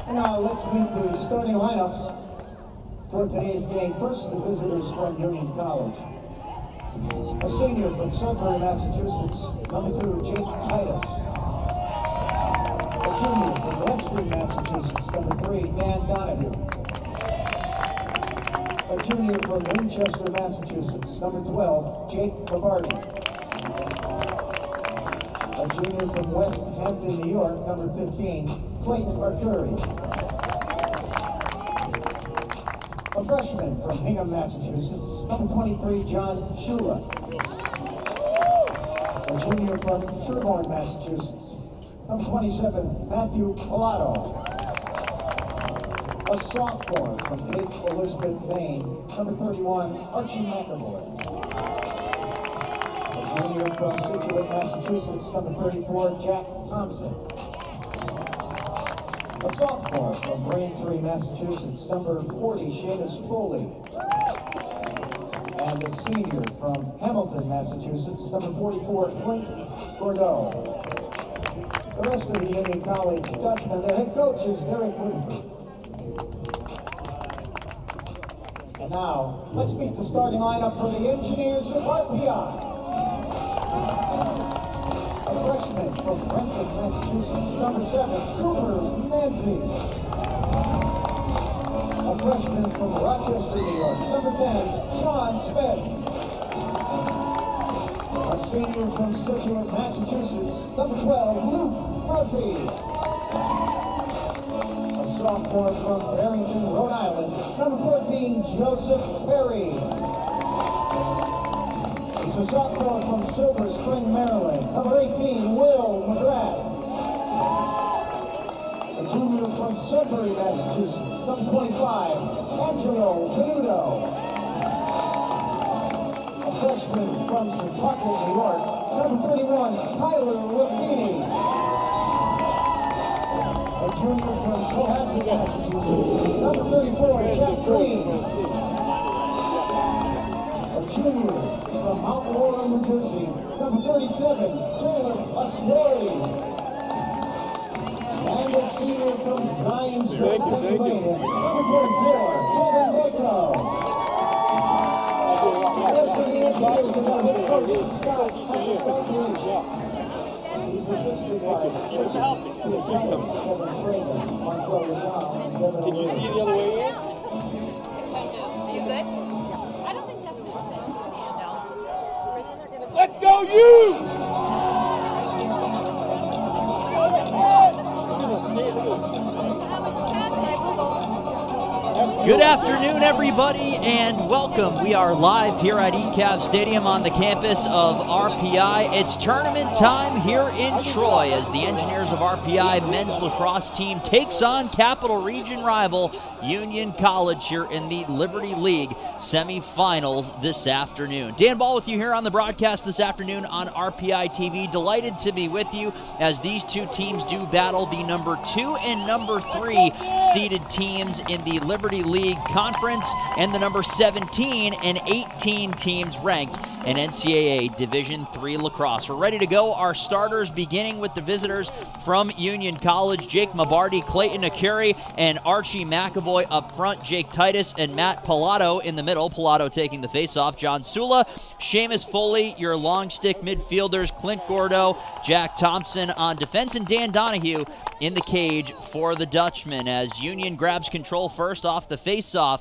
And now let's meet the starting lineups for today's game. First, the visitors from Union College. A senior from Sudbury, Massachusetts, number 2, Jake Titus. A junior from Western Massachusetts, number 3, Dan Donahue. A junior from Winchester, Massachusetts, number 12, Jake Babardi. A junior from West Hampton, New York, number 15, Clayton Arcuri. A freshman from Hingham, Massachusetts, number 23, John Shula. A junior from Sherborne, Massachusetts, number 27, Matthew Pilato. A sophomore from Cape Elizabeth, Maine, number 31, Archie McAvoy. A junior from Situate, Massachusetts, number 34, Jack Thompson. A sophomore from Braintree, Massachusetts, number 40, Seamus Foley. And a senior from Hamilton, Massachusetts, number 44, Clint Bordeaux. The rest of the Union College Dutchmen, their head coach is Derek Whitford. And now, let's meet the starting lineup for the Engineers of RPI. A freshman from Brentwood, Massachusetts, number 7, Cooper Nancy. A freshman from Rochester, New York, number 10, Sean Smith. A senior from Situate, Massachusetts, number 12, Luke Murphy. A sophomore from Barrington, Rhode Island, number 14, Joseph Perry. He's a sophomore from Silver Spring, Maryland, number 18, Will McGrath. A junior from Sudbury, Massachusetts, number 25, Angelo Venuto. A freshman from Sepulveda, New York, number 31, Tyler Raffini. A junior from Cohasset, Massachusetts, number 34, Jeff Green. A junior from Mount Laurel, New Jersey, number 37, Caleb Astori. And a senior from Zionsville, Pennsylvania, number 44, Kevin Boyko. And this is the Engineers of our head coach, Scott Tucker. He's assisted by Kevin Fraser, Mazzella now. Did you see the other way in? Are you good? Yeah. I don't think Jeff is no. Let's go, you! Good afternoon, everybody, and welcome. We are live here at ECAV Stadium on the campus of RPI. It's tournament time here in Troy as the Engineers of RPI men's lacrosse team takes on Capital Region rival Union College here in the Liberty League semifinals this afternoon. Dan Ball with you here on the broadcast this afternoon on RPI TV. Delighted to be with you as these two teams do battle the number 2 and number 3 seeded teams in the Liberty League Conference and the number 17 and 18 teams ranked in NCAA Division III lacrosse. We're ready to go. Our starters beginning with the visitors from Union College, Jake Mabardi, Clayton Arcuri, and Archie McAvoy up front, Jake Titus and Matt Pilato in the middle, Pilato taking the face-off, John Sula, Seamus Foley, your long stick midfielders, Clint Gordo, Jack Thompson on defense, and Dan Donahue in the cage for the Dutchman as Union grabs control first off the face-off.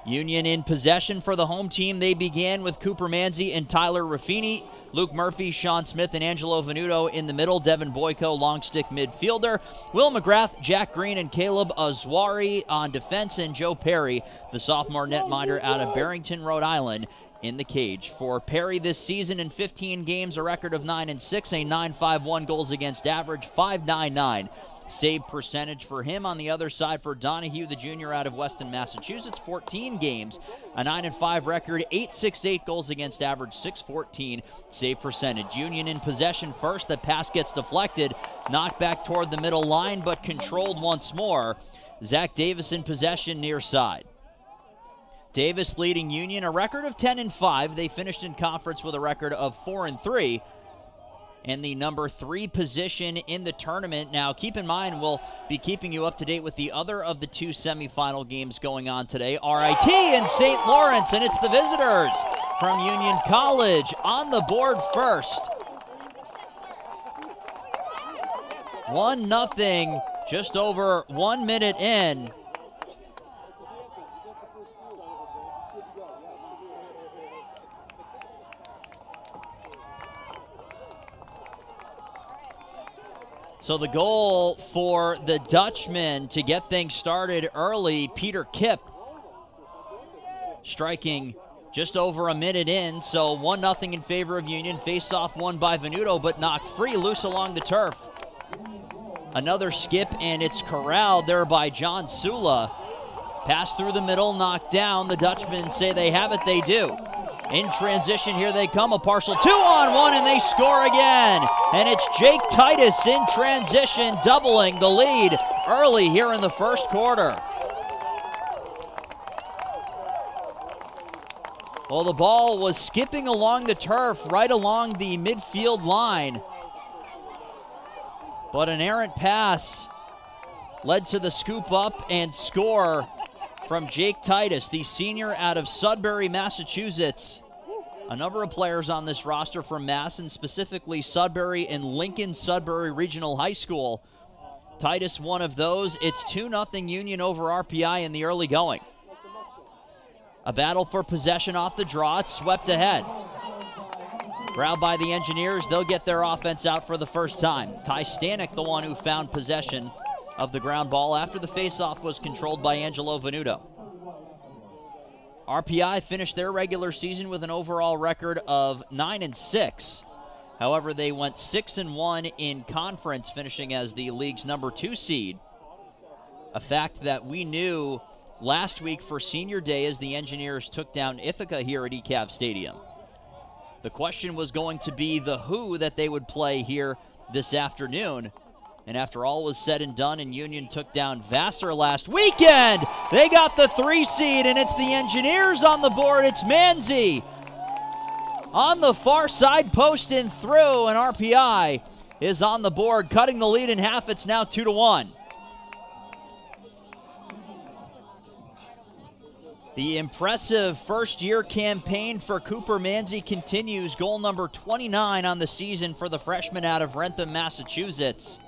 Union in possession for the home team. They began with Cooper Manzi and Tyler Raffini, Luke Murphy, Sean Smith, and Angelo Venuto in the middle, Devin Boyko, long stick midfielder, Will McGrath, Jack Green, and Caleb Azwari on defense, and Joe Perry, the sophomore netminder out of Barrington, Rhode Island, in the cage. For Perry this season in 15 games, a record of 9-6, a 9.51 goals against average, 5.99 save percentage for him. On the other side for Donahue, the junior out of Weston, Massachusetts, 14 games, a 9-5 record, 8.68 goals against average, 6.14 save percentage. Union in possession first. The pass gets deflected, knocked back toward the middle line, but controlled once more. Zach Davis in possession near side. Davis leading Union, a record of 10-5. They finished in conference with a record of 4-3. and the number 3 position in the tournament. Now, keep in mind, we'll be keeping you up to date with the other of the 2 semifinal games going on today. RIT and St. Lawrence, and it's the visitors from Union College on the board first. 1-0, just over 1 minute in. So the goal for the Dutchmen to get things started early, Peter Kipp striking just over a minute in. So 1-0 in favor of Union. Face-off won by Venuto, but knocked free, loose along the turf. Another skip, and it's corralled there by John Sula. Pass through the middle, knocked down. The Dutchmen say they have it, they do. In transition, here they come, a partial 2-on-1, and they score again. And it's Jake Titus in transition, doubling the lead early here in the first quarter. Well, the ball was skipping along the turf, right along the midfield line. But an errant pass led to the scoop up and score from Jake Titus, the senior out of Sudbury, Massachusetts. A number of players on this roster from Mass, and specifically Sudbury and Lincoln Sudbury Regional High School. Titus, one of those. It's 2-0 Union over RPI in the early going. A battle for possession off the draw. It's swept ahead. Grabbed by the Engineers. They'll get their offense out for the first time. Ty Stanek, the one who found possession of the ground ball after the faceoff was controlled by Angelo Venuto. RPI finished their regular season with an overall record of 9-6. However, they went 6-1 in conference, finishing as the league's number 2 seed. A fact that we knew last week for Senior Day as the Engineers took down Ithaca here at ECAV Stadium. The question was going to be the who that they would play here this afternoon. And after all was said and done and Union took down Vassar last weekend, they got the 3 seed, and it's the Engineers on the board. It's Manzi on the far side, post and through, and RPI is on the board, cutting the lead in half. It's now 2-1. The impressive first-year campaign for Cooper Manzi continues. Goal number 29 on the season for the freshman out of Wrentham, Massachusetts.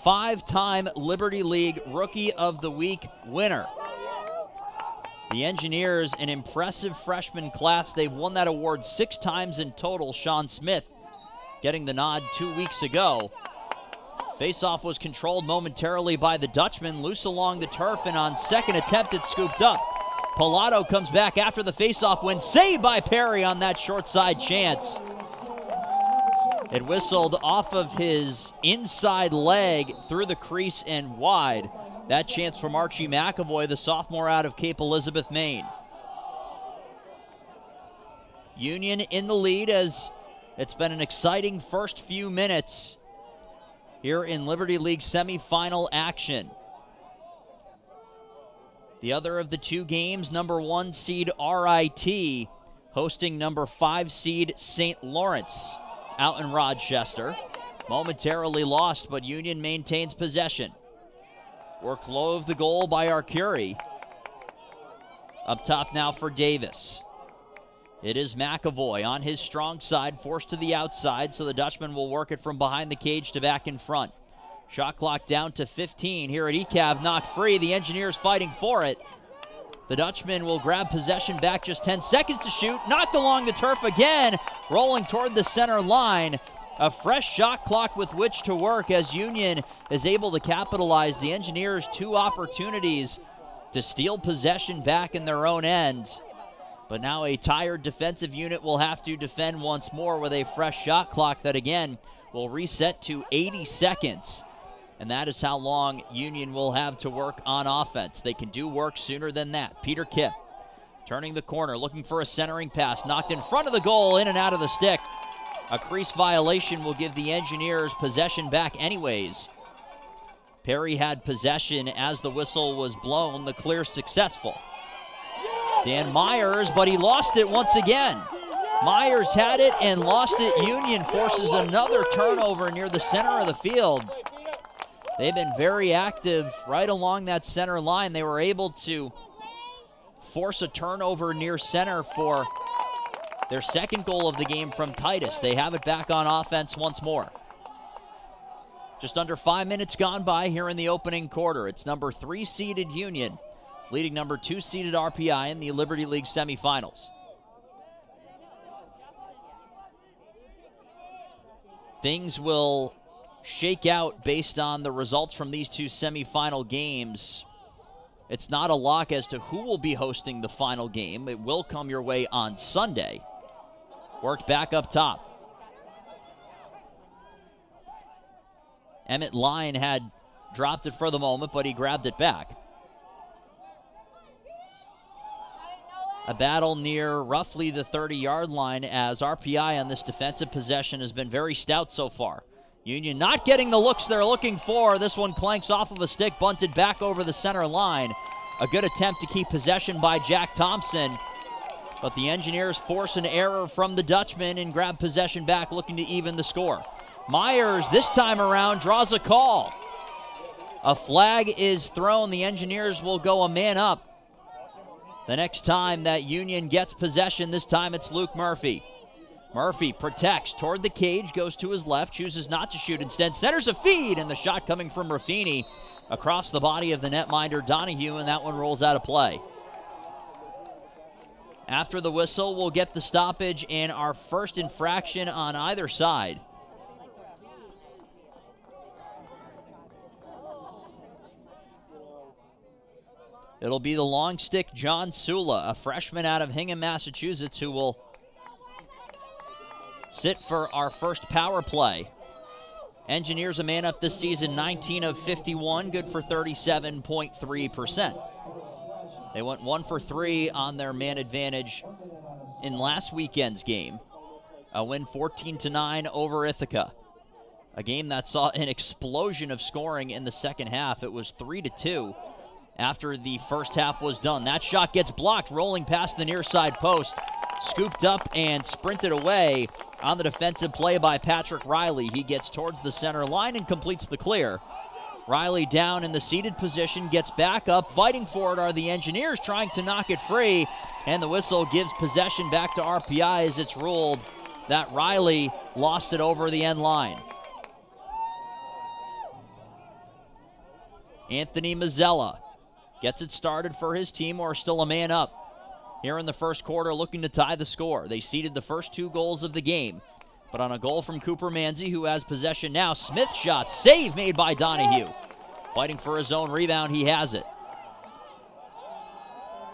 5-time Liberty League Rookie of the Week winner. The Engineers, an impressive freshman class. They've won that award 6 times in total. Sean Smith getting the nod 2 weeks ago. Faceoff was controlled momentarily by the Dutchman, loose along the turf, and on second attempt it's scooped up. Pilato comes back after the faceoff win, saved by Perry on that short side chance. It whistled off of his inside leg through the crease and wide. That chance from Archie McAvoy, the sophomore out of Cape Elizabeth, Maine. Union in the lead as it's been an exciting first few minutes here in Liberty League semifinal action. The other of the 2 games, number 1 seed RIT hosting number 5 seed St. Lawrence out in Rochester. Momentarily lost, but Union maintains possession. Work low of the goal by Arcuri. Up top now for Davis. It is McAvoy on his strong side, forced to the outside, so the Dutchman will work it from behind the cage to back in front. Shot clock down to 15 here at ECAV, knocked free. The Engineers fighting for it. The Dutchman will grab possession back, just 10 seconds to shoot. Knocked along the turf again, rolling toward the center line. A fresh shot clock with which to work as Union is able to capitalize. The Engineers 2 opportunities to steal possession back in their own end. But now a tired defensive unit will have to defend once more with a fresh shot clock that again will reset to 80 seconds. And that is how long Union will have to work on offense. They can do work sooner than that. Peter Kipp turning the corner, looking for a centering pass. Knocked in front of the goal, in and out of the stick. A crease violation will give the Engineers possession back anyways. Perry had possession as the whistle was blown. The clear successful. Dan Myers, but he lost it once again. Myers had it and lost it. Union forces another turnover near the center of the field. They've been very active right along that center line. They were able to force a turnover near center for their second goal of the game from Titus. They have it back on offense once more. Just under 5 minutes gone by here in the opening quarter. It's number 3 seeded Union leading number 2 seeded RPI in the Liberty League semifinals. Things will shake out based on the results from these two semifinal games. It's not a lock as to who will be hosting the final game. It will come your way on Sunday. Worked back up top. Emmett Lyon had dropped it for the moment, but he grabbed it back. A battle near roughly the 30-yard line as RPI on this defensive possession has been very stout so far. Union not getting the looks they're looking for. This one clanks off of a stick, bunted back over the center line. A good attempt to keep possession by Jack Thompson, but the Engineers force an error from the Dutchman and grab possession back, looking to even the score. Myers, this time around, draws a call. A flag is thrown. The Engineers will go a man up. The next time that Union gets possession, this time it's Luke Murphy. Murphy protects toward the cage, goes to his left, chooses not to shoot. Instead, centers a feed, and the shot coming from Raffini across the body of the netminder Donahue, and that one rolls out of play. After the whistle, we'll get the stoppage and our first infraction on either side. It'll be the long stick John Sula, a freshman out of Hingham, Massachusetts, who will sit for our first power play. Engineers a man up this season, 19 of 51, good for 37.3%. They went 1 for 3 on their man advantage in last weekend's game. A win 14-9 over Ithaca. A game that saw an explosion of scoring in the second half. It was 3-2 after the first half was done. That shot gets blocked, rolling past the near side post. Scooped up and sprinted away on the defensive play by Patrick Riley. He gets towards the center line and completes the clear. Riley down in the seated position, gets back up. Fighting for it are the Engineers, trying to knock it free. And the whistle gives possession back to RPI as it's ruled that Riley lost it over the end line. Anthony Mazzella gets it started for his team, or still a man up here in the first quarter, looking to tie the score. They ceded the first 2 goals of the game, but on a goal from Cooper Manzi, who has possession now. Smith shot, save made by Donahue. Fighting for his own rebound, he has it.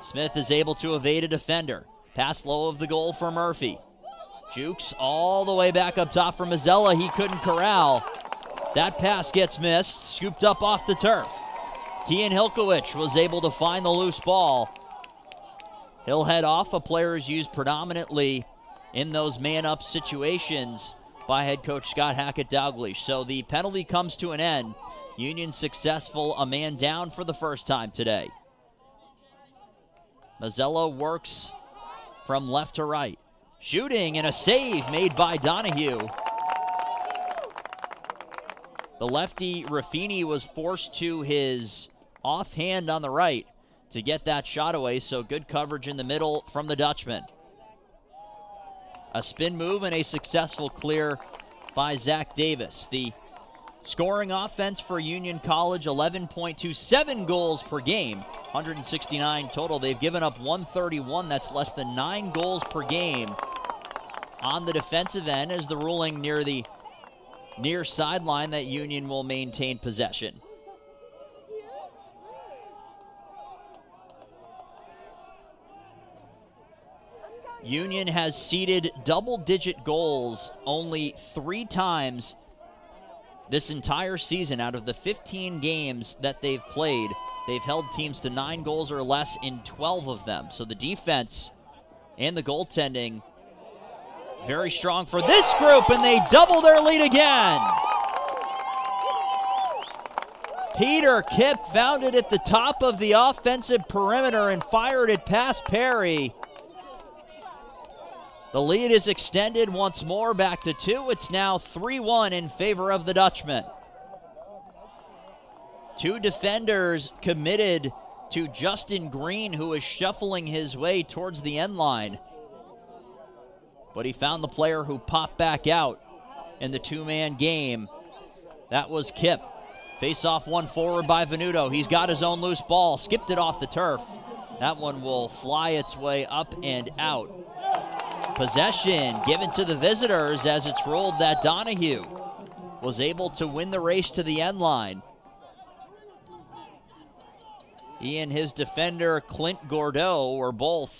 Smith is able to evade a defender. Pass low of the goal for Murphy. Jukes all the way back up top for Mazzella. He couldn't corral. That pass gets missed, scooped up off the turf. Kian Hilkowicz was able to find the loose ball. He'll head off. A player is used predominantly in those man-up situations by head coach Scott Hackett-Dalglish. So the penalty comes to an end. Union successful, a man down for the first time today. Mazzella works from left to right. Shooting and a save made by Donahue. The lefty Raffini was forced to his offhand on the right to get that shot away, so good coverage in the middle from the Dutchman. A spin move and a successful clear by Zach Davis. The scoring offense for Union College, 11.27 goals per game, 169 total. They've given up 131. That's less than 9 goals per game on the defensive end, as the ruling near the near sideline that Union will maintain possession. Union has ceded double-digit goals only 3 times this entire season. Out of the 15 games that they've played, they've held teams to 9 goals or less in 12 of them. So the defense and the goaltending very strong for this group, and they double their lead again. Peter Kipp found it at the top of the offensive perimeter and fired it past Perry. The lead is extended once more back to 2. It's now 3-1 in favor of the Dutchmen. 2 defenders committed to Justin Green, who is shuffling his way towards the end line. But he found the player who popped back out in the 2-man game. That was Kip. Face-off one forward by Venuto. He's got his own loose ball. Skipped it off the turf. That one will fly its way up and out. Possession given to the visitors, as it's ruled that Donahue was able to win the race to the end line. He and his defender, Clint Gordeau, were both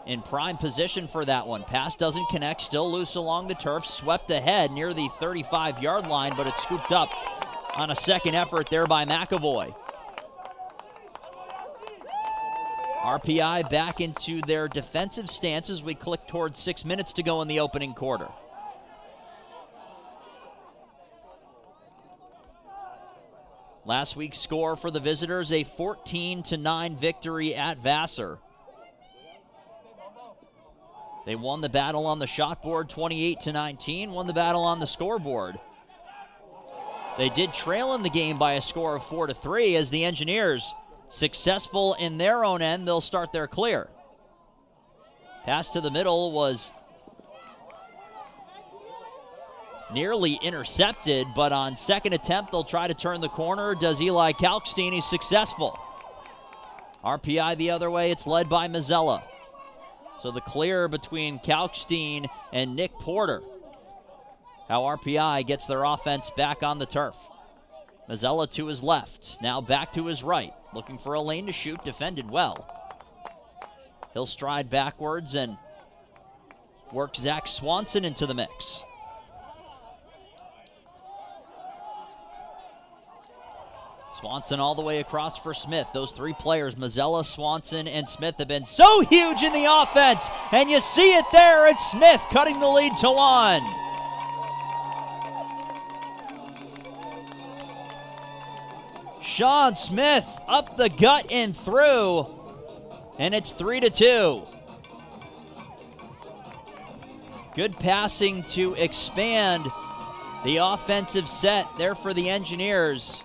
in prime position for that one. Pass doesn't connect, still loose along the turf, swept ahead near the 35-yard line, but it's scooped up on a second effort there by McAvoy. RPI back into their defensive stance as we click towards 6 minutes to go in the opening quarter. Last week's score for the visitors, a 14-9 victory at Vassar. They won the battle on the shot board 28-19, won the battle on the scoreboard. They did trail in the game by a score of 4-3 as the Engineers, successful in their own end, they'll start their clear. Pass to the middle was nearly intercepted, but on second attempt, they'll try to turn the corner. Does Eli Kalkstein? He's successful. RPI the other way, it's led by Mazzella. So the clear between Kalkstein and Nick Porter. How RPI gets their offense back on the turf. Mazzella to his left, now back to his right. Looking for a lane to shoot, defended well. He'll stride backwards and work Zach Swanson into the mix. Swanson all the way across for Smith. Those 3 players, Mazzella, Swanson, and Smith, have been so huge in the offense. And you see it there. It's Smith cutting the lead to 1. Sean Smith up the gut and through. And it's 3-2. Good passing to expand the offensive set there for the Engineers.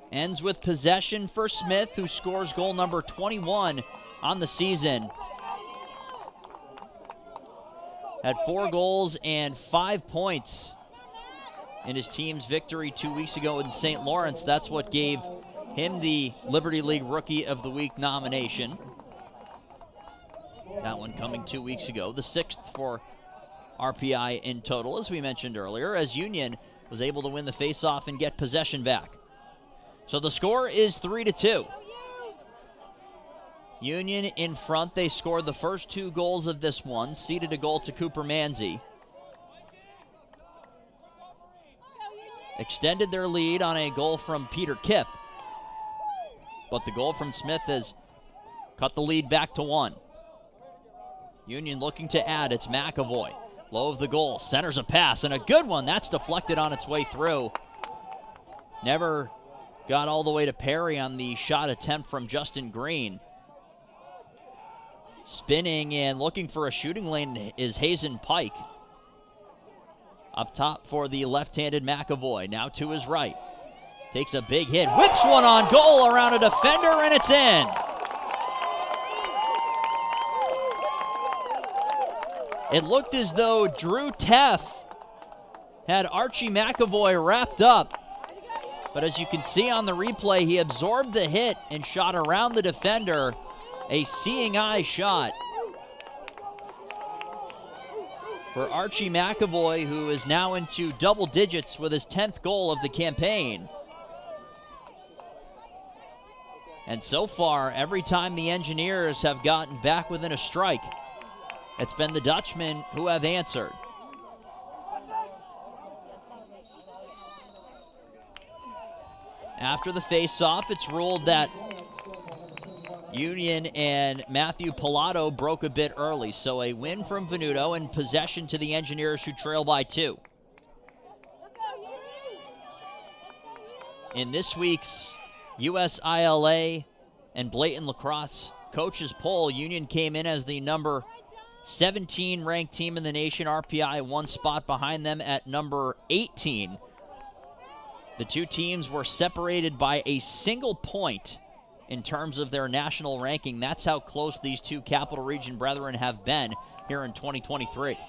Ends with possession for Smith, who scores goal number 21 on the season. Had 4 goals and 5 points in his team's victory 2 weeks ago in St. Lawrence. That's what gave him the Liberty League Rookie of the Week nomination. That one coming 2 weeks ago, the 6th for RPI in total, as we mentioned earlier, as Union was able to win the faceoff and get possession back. So the score is 3-2. Union in front. They scored the first 2 goals of this one, ceded a goal to Cooper Manzi. Extended their lead on a goal from Peter Kipp. But the goal from Smith has cut the lead back to 1. Union looking to add. It's McAvoy. Low of the goal. Centers a pass, and a good one. That's deflected on its way through. Never got all the way to Perry on the shot attempt from Justin Green. Spinning and looking for a shooting lane is Hazen Pike. Up top for the left-handed McAvoy. Now to his right. Takes a big hit. Whips one on goal around a defender, and it's in. It looked as though Drew Teff had Archie McAvoy wrapped up. But as you can see on the replay, he absorbed the hit and shot around the defender. A seeing eye shot for Archie McAvoy, who is now into double digits with his 10th goal of the campaign. And so far, every time the Engineers have gotten back within a strike, it's been the Dutchmen who have answered. After the face-off, it's ruled that Union and Matthew Pilato broke a bit early, so a win from Venuto and possession to the Engineers, who trail by 2. In this week's USILA and Blatant Lacrosse coaches poll, Union came in as the number 17 ranked team in the nation. RPI 1 spot behind them at number 18. The two teams were separated by a single point in terms of their national ranking. That's how close these two Capital Region brethren have been here in 2023.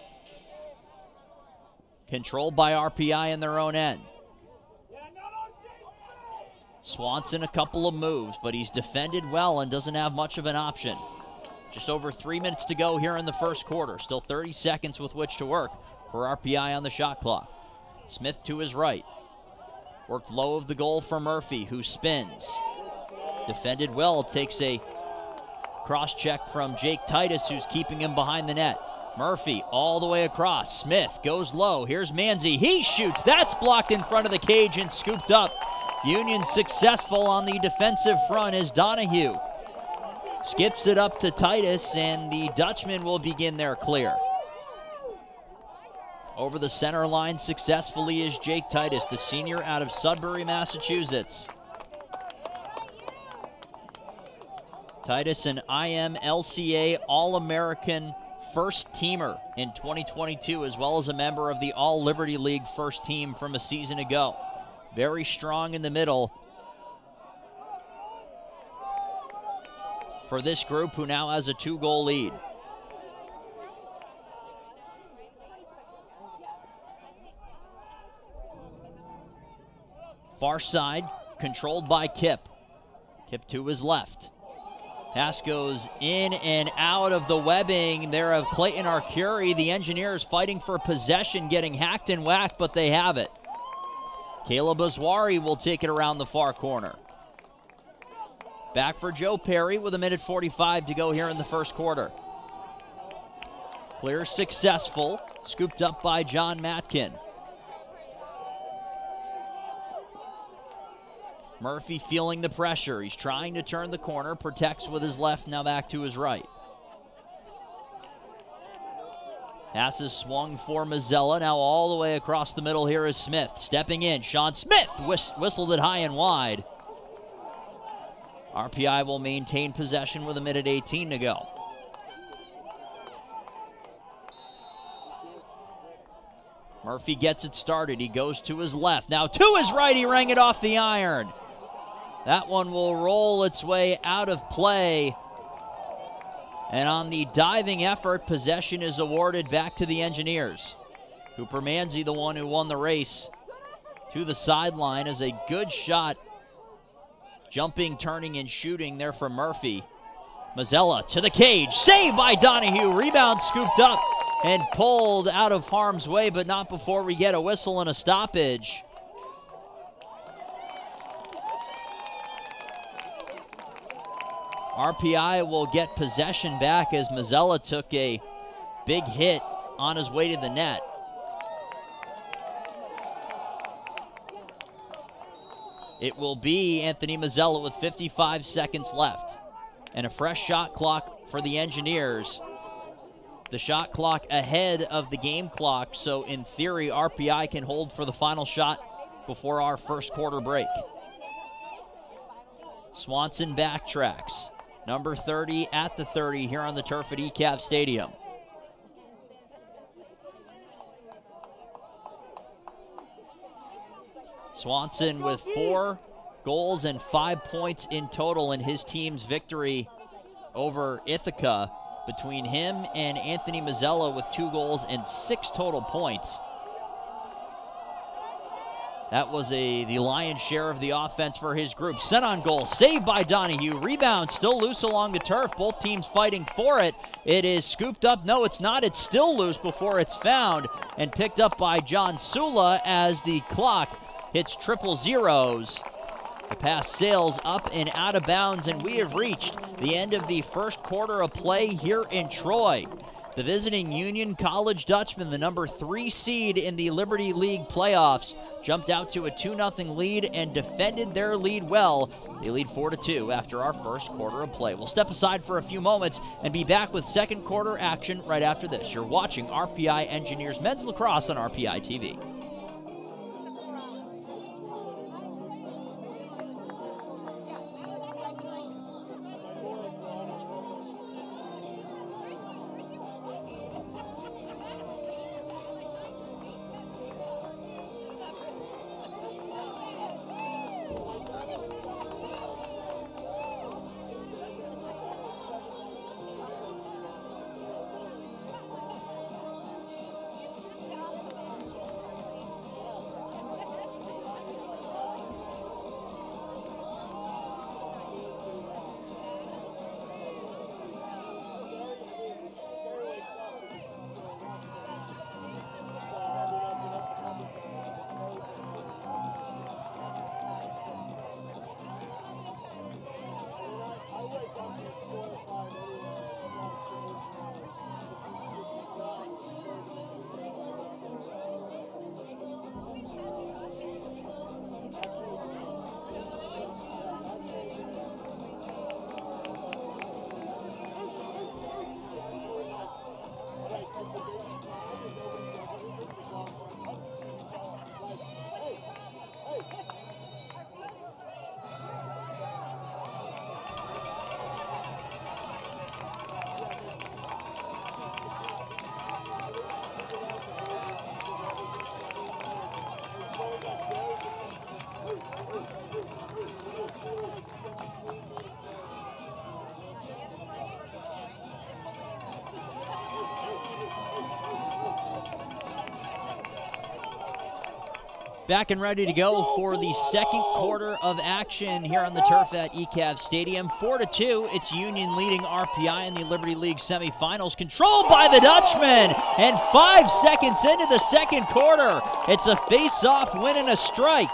Controlled by RPI in their own end. Swanson a couple of moves, but he's defended well and doesn't have much of an option. Just over 3 minutes to go here in the first quarter. Still 30 seconds with which to work for RPI on the shot clock. Smith to his right. Worked low of the goal for Murphy, who spins. Defended well, takes a cross check from Jake Titus, who's keeping him behind the net. Murphy all the way across. Smith goes low. Here's Manzi. He shoots. That's blocked in front of the cage and scooped up. Union successful on the defensive front as Donahue skips it up to Titus, and the Dutchman will begin their clear. Over the center line successfully is Jake Titus, the senior out of Sudbury, Massachusetts. Titus, an IMLCA All-American first teamer in 2022, as well as a member of the All-Liberty League first team from a season ago. Very strong in the middle for this group, who now has a 2-goal lead. Far side, controlled by Kip. Kip to his left. Pass goes in and out of the webbing there of Clayton Arcuri. The Engineers fighting for possession, getting hacked and whacked, but they have it. Caleb Azwari will take it around the far corner. Back for Joe Perry with 1:45 to go here in the first quarter. Clear successful, scooped up by John Matkin. Murphy feeling the pressure. He's trying to turn the corner, protects with his left, now back to his right. Pass is swung for Mazzella. Now all the way across the middle here is Smith. Stepping in, Sean Smith whistled it high and wide. RPI will maintain possession with 1:18 to go. Murphy gets it started. He goes to his left. Now to his right, he rang it off the iron. That one will roll its way out of play. And on the diving effort, possession is awarded back to the Engineers. Cooper Manzi, the one who won the race, to the sideline, is a good shot. Jumping, turning, and shooting there for Murphy. Mazzella to the cage. Saved by Donahue. Rebound scooped up and pulled out of harm's way, but not before we get a whistle and a stoppage. RPI will get possession back as Mazzella took a big hit on his way to the net. It will be Anthony Mazzella with 55 seconds left. And a fresh shot clock for the Engineers. The shot clock ahead of the game clock, so in theory, RPI can hold for the final shot before our first quarter break. Swanson backtracks. Number 30 at the 30 here on the turf at ECAV Stadium. Swanson with 4 goals and 5 points in total in his team's victory over Ithaca. Between him and Anthony Mazzella with 2 goals and 6 total points. That was the lion's share of the offense for his group. Set on goal, saved by Donahue. Rebound still loose along the turf. Both teams fighting for it. It is scooped up. No, it's not. It's still loose before it's found and picked up by John Sula as the clock hits triple zeros. The pass sails up and out of bounds, and we have reached the end of the first quarter of play here in Troy. The visiting Union College Dutchman, the number 3 seed in the Liberty League playoffs, jumped out to a 2-0 lead and defended their lead well. They lead 4-2 after our first quarter of play. We'll step aside for a few moments and be back with second quarter action right after this. You're watching RPI Engineers Men's Lacrosse on RPI TV. Back and ready to go for the second quarter of action here on the turf at ECAV Stadium. 4-2, it's Union leading RPI in the Liberty League semifinals, controlled by the Dutchman. And 5 seconds into the second quarter, it's a face-off win and a strike.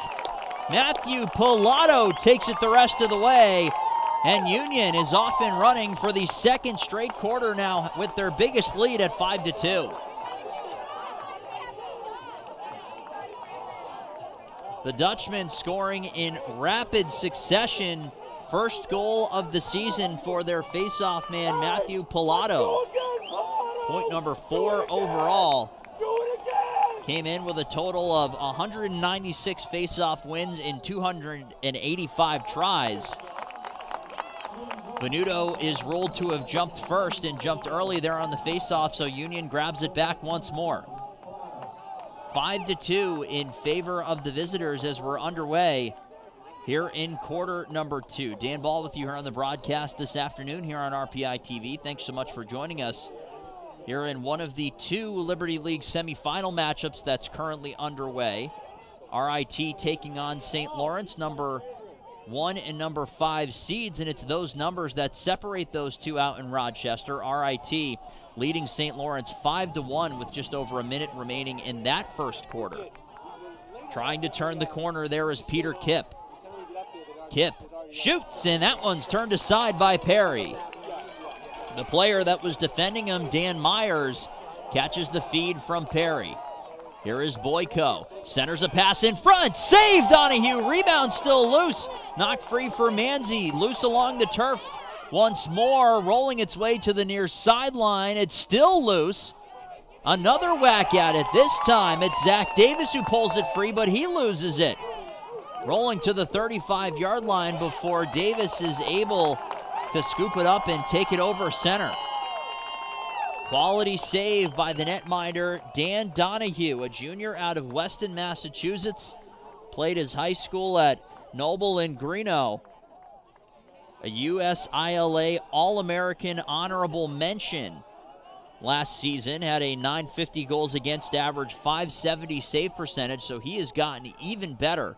Matthew Pilato takes it the rest of the way, and Union is off and running for the second straight quarter now with their biggest lead at 5-2. The Dutchmen scoring in rapid succession. First goal of the season for their face-off man, Matthew Pilato. Point number 4 overall. Came in with a total of 196 face-off wins in 285 tries. Venuto is ruled to have jumped first and jumped early there on the face-off, so Union grabs it back once more. 5-2 in favor of the visitors as we're underway here in quarter number 2. Dan Ball with you here on the broadcast this afternoon here on RPI TV. Thanks so much for joining us here in one of the 2 Liberty League semifinal matchups that's currently underway. RIT taking on St. Lawrence, number 1 and number 5 seeds, and it's those numbers that separate those two out in Rochester. RIT leading St. Lawrence 5-1 with just over a minute remaining in that first quarter. Trying to turn the corner there is Peter Kipp. Kipp shoots, and that one's turned aside by Perry. The player that was defending him, Dan Myers, catches the feed from Perry. Here is Boyko. Centers a pass in front. Save Donahue. Rebound still loose. Knocked free for Manzi. Loose along the turf once more. Rolling its way to the near sideline. It's still loose. Another whack at it. This time it's Zach Davis who pulls it free, but he loses it. Rolling to the 35-yard line before Davis is able to scoop it up and take it over center. Quality save by the netminder, Dan Donahue, a junior out of Weston, Massachusetts. Played his high school at Noble and Greeno. A USILA All-American honorable mention last season. Had a .950 goals against average, .570 save percentage, so he has gotten even better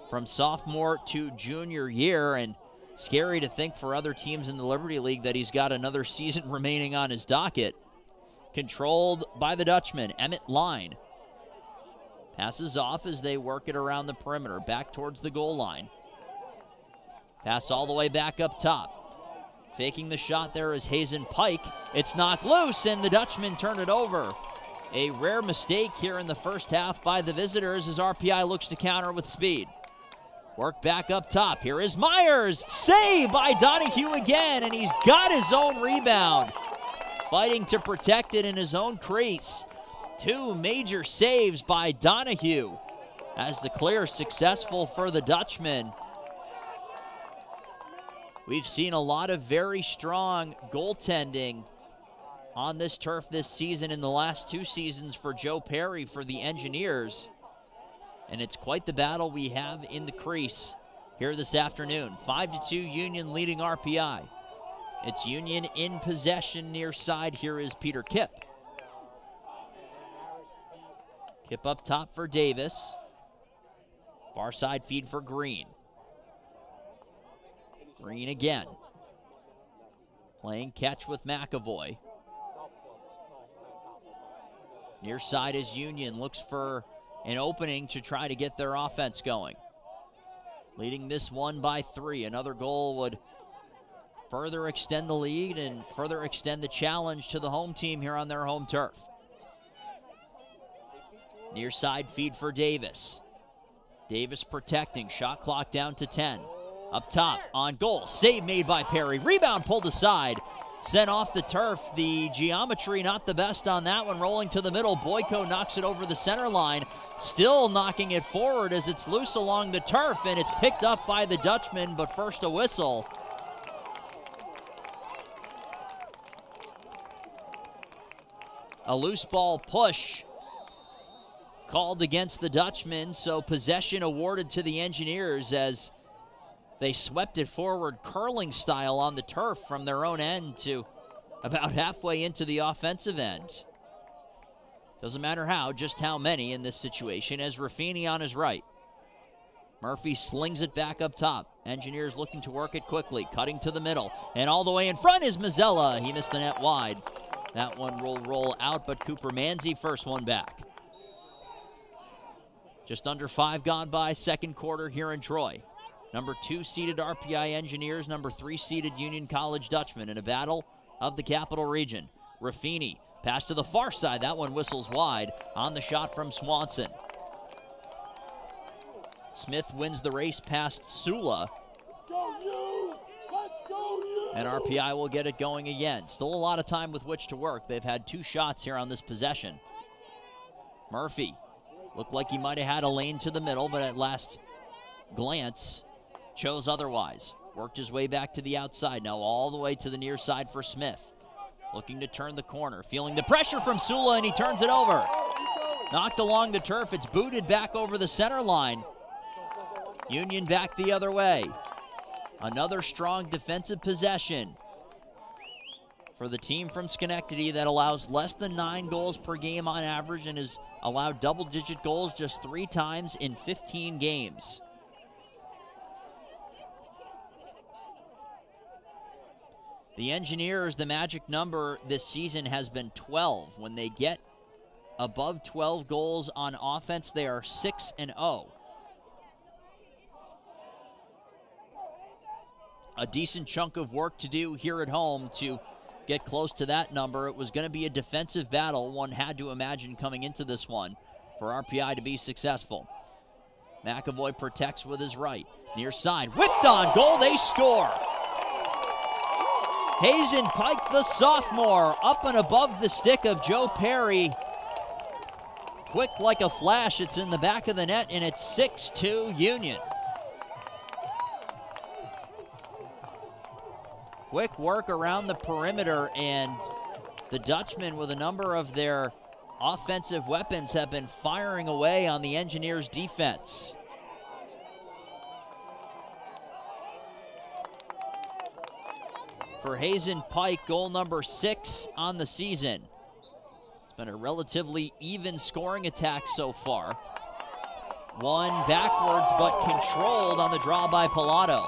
from sophomore to junior year, and scary to think for other teams in the Liberty League that he's got another season remaining on his docket. Controlled by the Dutchman, Emmett Line. Passes off as they work it around the perimeter, back towards the goal line. Pass all the way back up top. Faking the shot there is Hazen Pike. It's knocked loose, and the Dutchman turn it over. A rare mistake here in the first half by the visitors as RPI looks to counter with speed. Work back up top. Here is Myers. Save by Donahue again, and he's got his own rebound. Fighting to protect it in his own crease. 2 major saves by Donahue as the clear successful for the Dutchman. We've seen a lot of very strong goaltending on this turf this season in the last 2 seasons for Joe Perry for the Engineers. And it's quite the battle we have in the crease here this afternoon. 5-2 Union leading RPI. It's Union in possession near side. Here is Peter Kipp. Kipp up top for Davis. Far side feed for Green. Green again. Playing catch with McAvoy. Near side is Union. Looks for an opening to try to get their offense going. Leading this one by 3. Another goal would further extend the lead and further extend the challenge to the home team here on their home turf. Near side feed for Davis. Davis protecting. Shot clock down to 10. Up top on goal. Save made by Perry. Rebound pulled aside. Sent off the turf. The geometry not the best on that one. Rolling to the middle. Boyko knocks it over the center line. Still knocking it forward as it's loose along the turf, and it's picked up by the Dutchman, but first a whistle. A loose ball push called against the Dutchman, so possession awarded to the Engineers as they swept it forward curling style on the turf from their own end to about halfway into the offensive end. Doesn't matter how, just how many in this situation, as Raffini on his right. Murphy slings it back up top. Engineers looking to work it quickly, cutting to the middle. And all the way in front is Mazzella. He missed the net wide. That one will roll out, but Cooper Manzi first one back. Just under 5 gone by, second quarter here in Troy. Number 2 seeded RPI Engineers, number 3 seeded Union College Dutchman in a battle of the Capital Region. Raffini, pass to the far side. That one whistles wide on the shot from Swanson. Smith wins the race past Sula. And RPI will get it going again. Still a lot of time with which to work. They've had 2 shots here on this possession. Murphy looked like he might have had a lane to the middle, but at last glance chose otherwise. Worked his way back to the outside, now all the way to the near side for Smith. Looking to turn the corner, feeling the pressure from Sula, and he turns it over. Knocked along the turf, it's booted back over the center line. Union back the other way. Another strong defensive possession for the team from Schenectady that allows less than 9 goals per game on average and has allowed double-digit goals just 3 times in 15 games. The Engineers, the magic number this season has been 12. When they get above 12 goals on offense, they are 6-0. A decent chunk of work to do here at home to get close to that number. It was going to be a defensive battle, one had to imagine coming into this one, for RPI to be successful. McAvoy protects with his right. Near side, whipped on goal, they score! Hazen Pike, the sophomore, up and above the stick of Joe Perry. Quick like a flash, it's in the back of the net, and it's 6-2 Union. Quick work around the perimeter, and the Dutchmen, with a number of their offensive weapons, have been firing away on the Engineers' defense. For Hazen Pike, goal number 6 on the season. It's been a relatively even scoring attack so far. One backwards, but controlled on the draw by Pilato.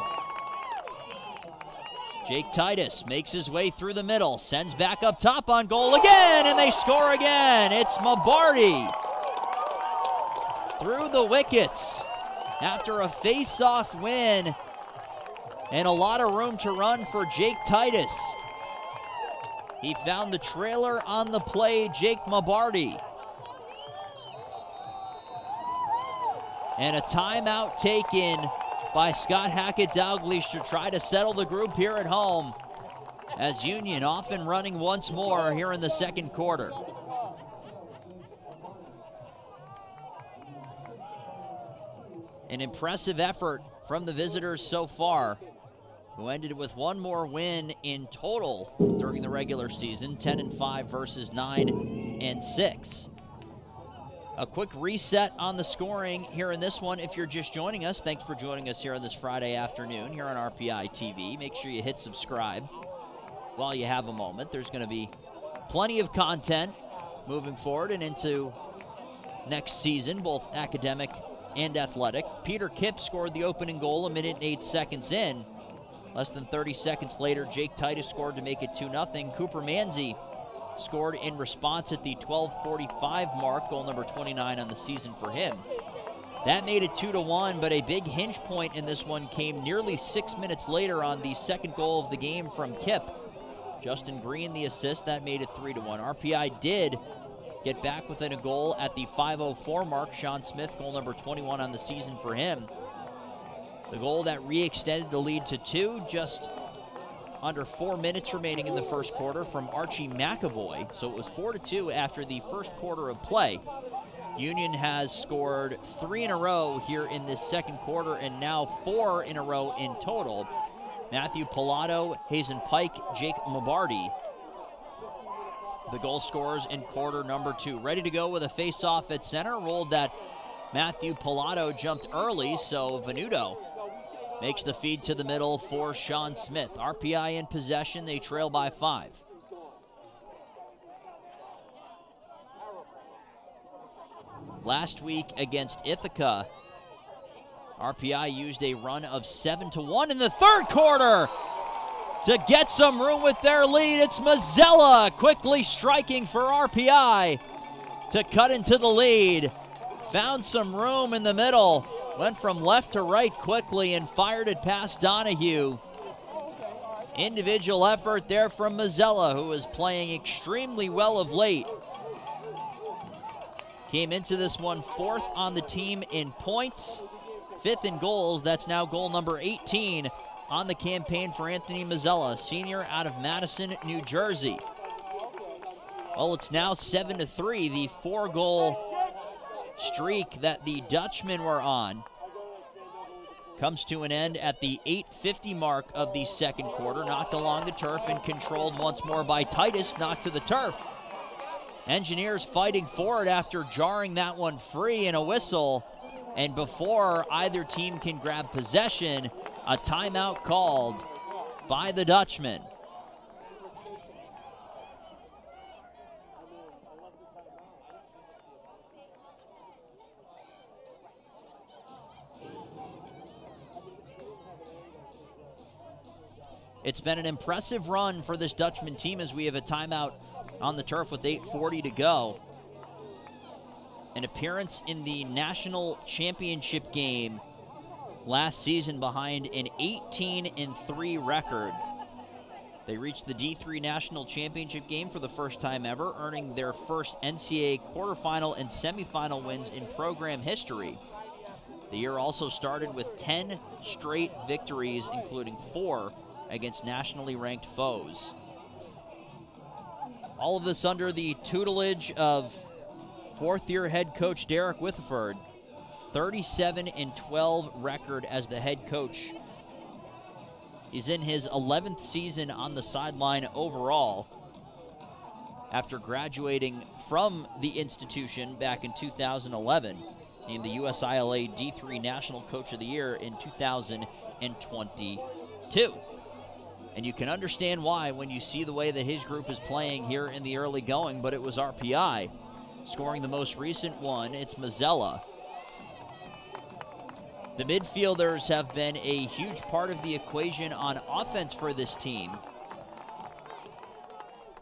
Jake Titus makes his way through the middle, sends back up top on goal again, and they score again. It's Mabardi through the wickets after a face-off win, and a lot of room to run for Jake Titus. He found the trailer on the play, Jake Mabardi. And a timeout taken by Scott Hackett-Dalglish to try to settle the group here at home, as Union off and running once more here in the second quarter. An impressive effort from the visitors so far, who ended with one more win in total during the regular season, 10-5 versus 9-6. A quick reset on the scoring here in this one. If you're just joining us, thanks for joining us here on this Friday afternoon here on RPI TV. Make sure you hit subscribe while you have a moment. There's going to be plenty of content moving forward and into next season, both academic and athletic. Peter Kipp scored the opening goal 1 minute and 8 seconds in. Less than 30 seconds later, Jake Titus scored to make it 2-0. Cooper Manzi scored in response at the 12:45 mark, goal number 29 on the season for him. That made it 2-1, but a big hinge point in this one came nearly 6 minutes later on the second goal of the game from Kipp. Justin Green, the assist, that made it 3-1. RPI did get back within a goal at the 5:04 mark. Sean Smith, goal number 21 on the season for him. The goal that re-extended the lead to 2, just under 4 minutes remaining in the first quarter, from Archie McAvoy. So it was 4-2 after the first quarter of play. Union has scored 3 in a row here in this second quarter, and now 4 in a row in total. Matthew Pilato, Hazen Pike, Jake Mabardi, the goal scorers in quarter number 2. Ready to go with a face-off at center. Rolled that Matthew Pilato jumped early, so Venuto makes the feed to the middle for Sean Smith. RPI in possession. They trail by 5. last week against Ithaca. RPI used a run of 7-1 in the third quarter to get some room with their lead. It's Mazzella quickly striking for RPI to cut into the lead. Found some room in the middle, went from left to right quickly and fired it past Donahue. Individual effort there from Mazzella, who is playing extremely well of late. Came into this one 4th on the team in points, 5th in goals. That's now goal number 18 on the campaign for Anthony Mazzella, senior out of Madison, New Jersey. Well, it's now 7-3, the 4-goal streak that the Dutchmen were on comes to an end at the 8:50 mark of the second quarter. Knocked along the turf and controlled once more by Titus, knocked to the turf. Engineers fighting for it after jarring that one free in a whistle. And before either team can grab possession, a timeout called by the Dutchmen. It's been an impressive run for this Dutchman team as we have a timeout on the turf with 8:40 to go. An appearance in the national championship game last season behind an 18-3 record. They reached the D3 national championship game for the first time ever, earning their first NCAA quarterfinal and semifinal wins in program history. The year also started with 10 straight victories, including 4 against nationally ranked foes. All of this under the tutelage of fourth-year head coach Derek Witheford. 37-12 record as the head coach. He's in his 11th season on the sideline overall after graduating from the institution back in 2011. Named the USILA D3 National Coach of the Year in 2022. And you can understand why when you see the way that his group is playing here in the early going, but it was RPI scoring the most recent one. It's Mazzella. The midfielders have been a huge part of the equation on offense for this team.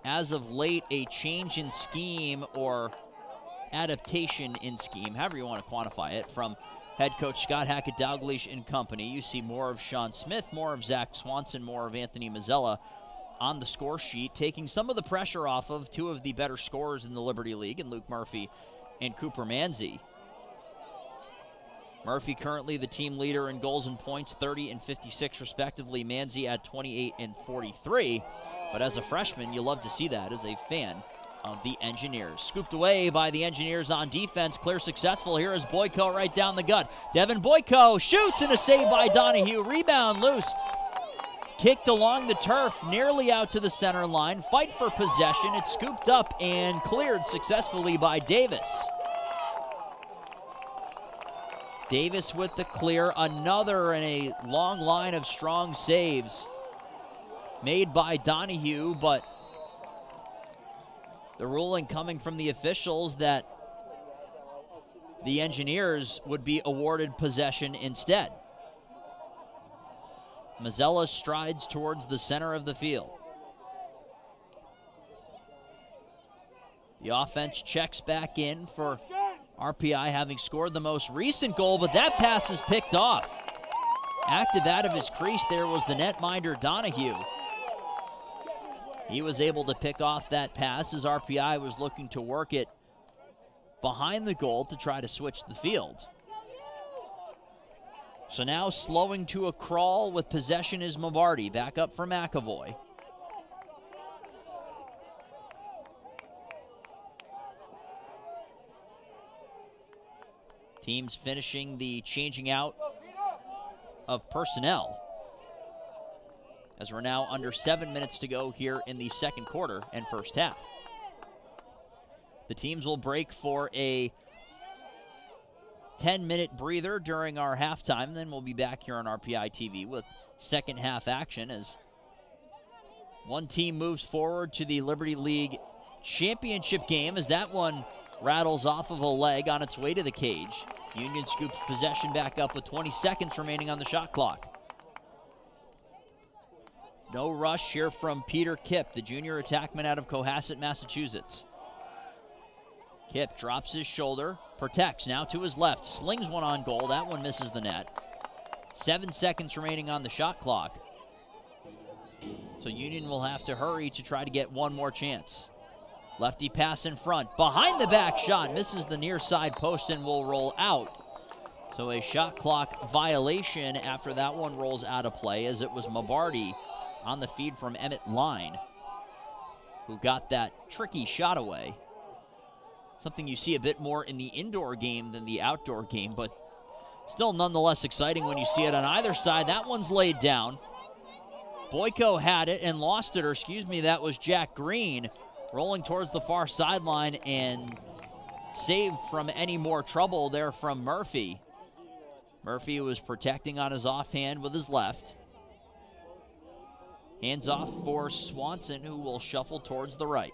As of late, a change in scheme or adaptation in scheme, however you want to quantify it, from head coach Scott Hackett-Dalglish and company. You see more of Sean Smith, more of Zach Swanson, more of Anthony Mazzella on the score sheet, taking some of the pressure off of two of the better scorers in the Liberty League, and Luke Murphy and Cooper Manzi. Murphy currently the team leader in goals and points, 30 and 56 respectively. Manzi at 28 and 43. But as a freshman, you love to see that as a fan of the Engineers. Scooped away by the Engineers on defense. Clear successful. Here is Boyko right down the gut. Devin Boyko shoots, and a save by Donahue. Rebound loose. Kicked along the turf, nearly out to the center line. Fight for possession. It's scooped up and cleared successfully by Davis. Davis with the clear. Another in a long line of strong saves made by Donahue, but the ruling coming from the officials that the Engineers would be awarded possession instead. Mazzella strides towards the center of the field. The offense checks back in for RPI, having scored the most recent goal, but that pass is picked off. Active out of his crease there was the netminder Donahue. He was able to pick off that pass as RPI was looking to work it behind the goal to try to switch the field. So now slowing to a crawl with possession is Mabardi. Back up for McAvoy. Teams finishing the changing out of personnel, as we're now under 7 minutes to go here in the second quarter and first half. The teams will break for a 10-minute breather during our halftime. Then we'll be back here on RPI TV with second half action as one team moves forward to the Liberty League championship game, as that one rattles off of a leg on its way to the cage. Union scoops possession back up with 20 seconds remaining on the shot clock. No rush here from Peter Kipp, the junior attackman out of Cohasset, Massachusetts. Kipp drops his shoulder, protects, now to his left, slings one on goal. That one misses the net. 7 seconds remaining on the shot clock. So Union will have to hurry to try to get one more chance. Lefty pass in front, behind the back shot, misses the near side post and will roll out. So a shot clock violation after that one rolls out of play, as it was Mabardi on the feed from Emmett Line who got that tricky shot away. Something you see a bit more in the indoor game than the outdoor game, but still nonetheless exciting when you see it on either side. That one's laid down. Boyko had it and lost it, or excuse me, that was Jack Green rolling towards the far sideline and saved from any more trouble there from Murphy. Murphy was protecting on his offhand with his left. Hands off for Swanson, who will shuffle towards the right.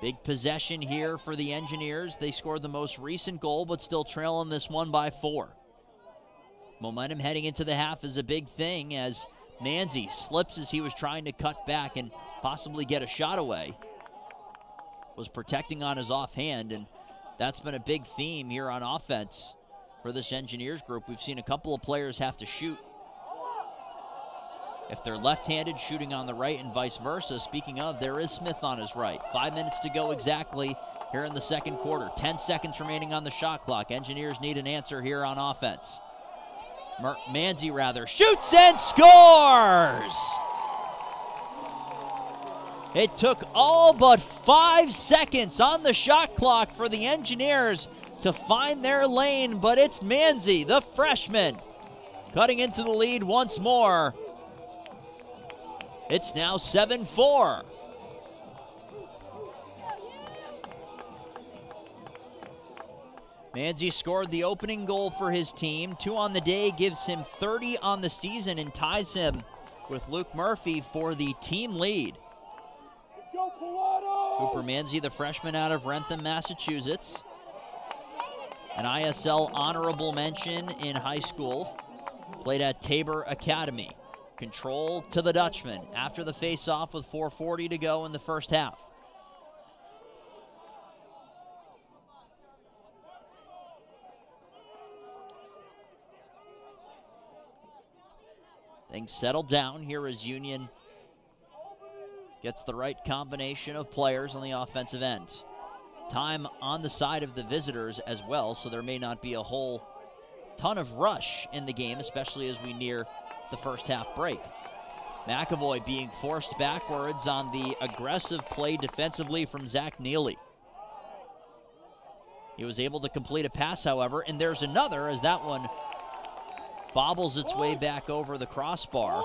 Big possession here for the Engineers. They scored the most recent goal, but still trailing this one by 4. Momentum heading into the half is a big thing, as Manzi slips as he was trying to cut back and possibly get a shot away. Was protecting on his offhand, and that's been a big theme here on offense for this Engineers group. We've seen a couple of players have to shoot if they're left-handed, shooting on the right, and vice versa. Speaking of, there is Smith on his right. 5 minutes to go exactly here in the second quarter. 10 seconds remaining on the shot clock. Engineers need an answer here on offense. Manzi shoots and scores! It took all but 5 seconds on the shot clock for the Engineers to find their lane, but it's Manzi, the freshman, cutting into the lead once more. It's now 7-4. Manzi scored the opening goal for his team. 2 on the day, gives him 30 on the season, and ties him with Luke Murphy for the team lead. Let's go, Pilato! Cooper Manzi, the freshman out of Rentham, Massachusetts. An ISL honorable mention in high school. Played at Tabor Academy. Control to the Dutchman after the face-off with 4:40 to go in the first half. Things settle down here as Union gets the right combination of players on the offensive end. Time on the side of the visitors as well, so there may not be a whole ton of rush in the game, especially as we near the first half break. McAvoy being forced backwards on the aggressive play defensively from Zach Neely. He was able to complete a pass, however, and there's another as that one bobbles its way back over the crossbar.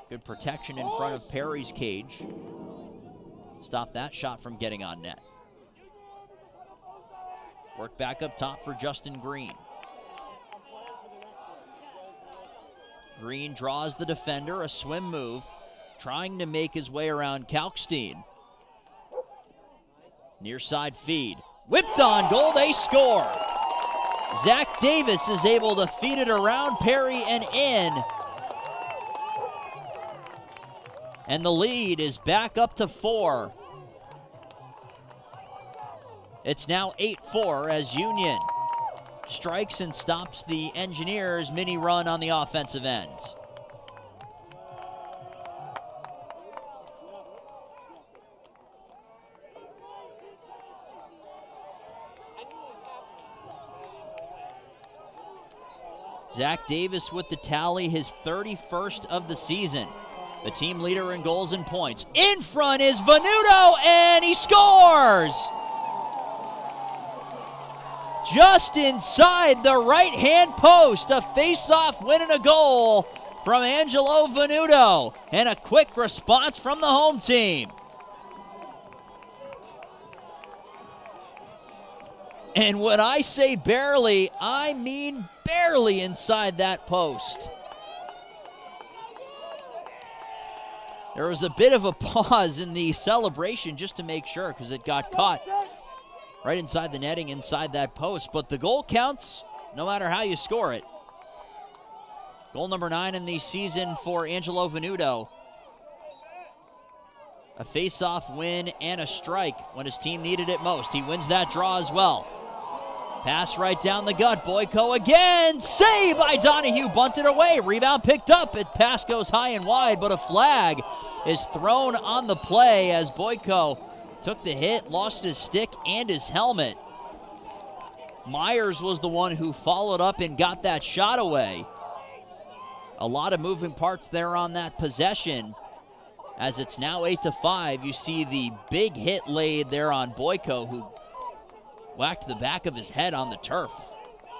Good protection in front of Perry's cage. Stop that shot from getting on net. Work back up top for Justin Green. Green draws the defender, a swim move, trying to make his way around Kalkstein. Near side feed. Whipped on goal, they score. Zach Davis is able to feed it around Perry and in. And the lead is back up to 4. It's now 8-4 as Union strikes and stops the Engineers' mini run on the offensive end. Zach Davis with the tally, his 31st of the season. The team leader in goals and points. In front is Venuto, and he scores! Just inside the right-hand post, a face-off win and a goal from Angelo Venuto, and a quick response from the home team. And when I say barely, I mean barely inside that post. There was a bit of a pause in the celebration just to make sure, because it got caught right inside the netting, inside that post. But the goal counts no matter how you score it. Goal number 9 in the season for Angelo Venuto. A face-off win and a strike when his team needed it most. He wins that draw as well. Pass right down the gut. Boyko again. Save by Donahue. Bunted away. Rebound picked up. Pass goes high and wide, but a flag is thrown on the play as Boyko took the hit, lost his stick and his helmet. Myers was the one who followed up and got that shot away. A lot of moving parts there on that possession. As it's now 8-5, you see the big hit laid there on Boyko, who whacked the back of his head on the turf.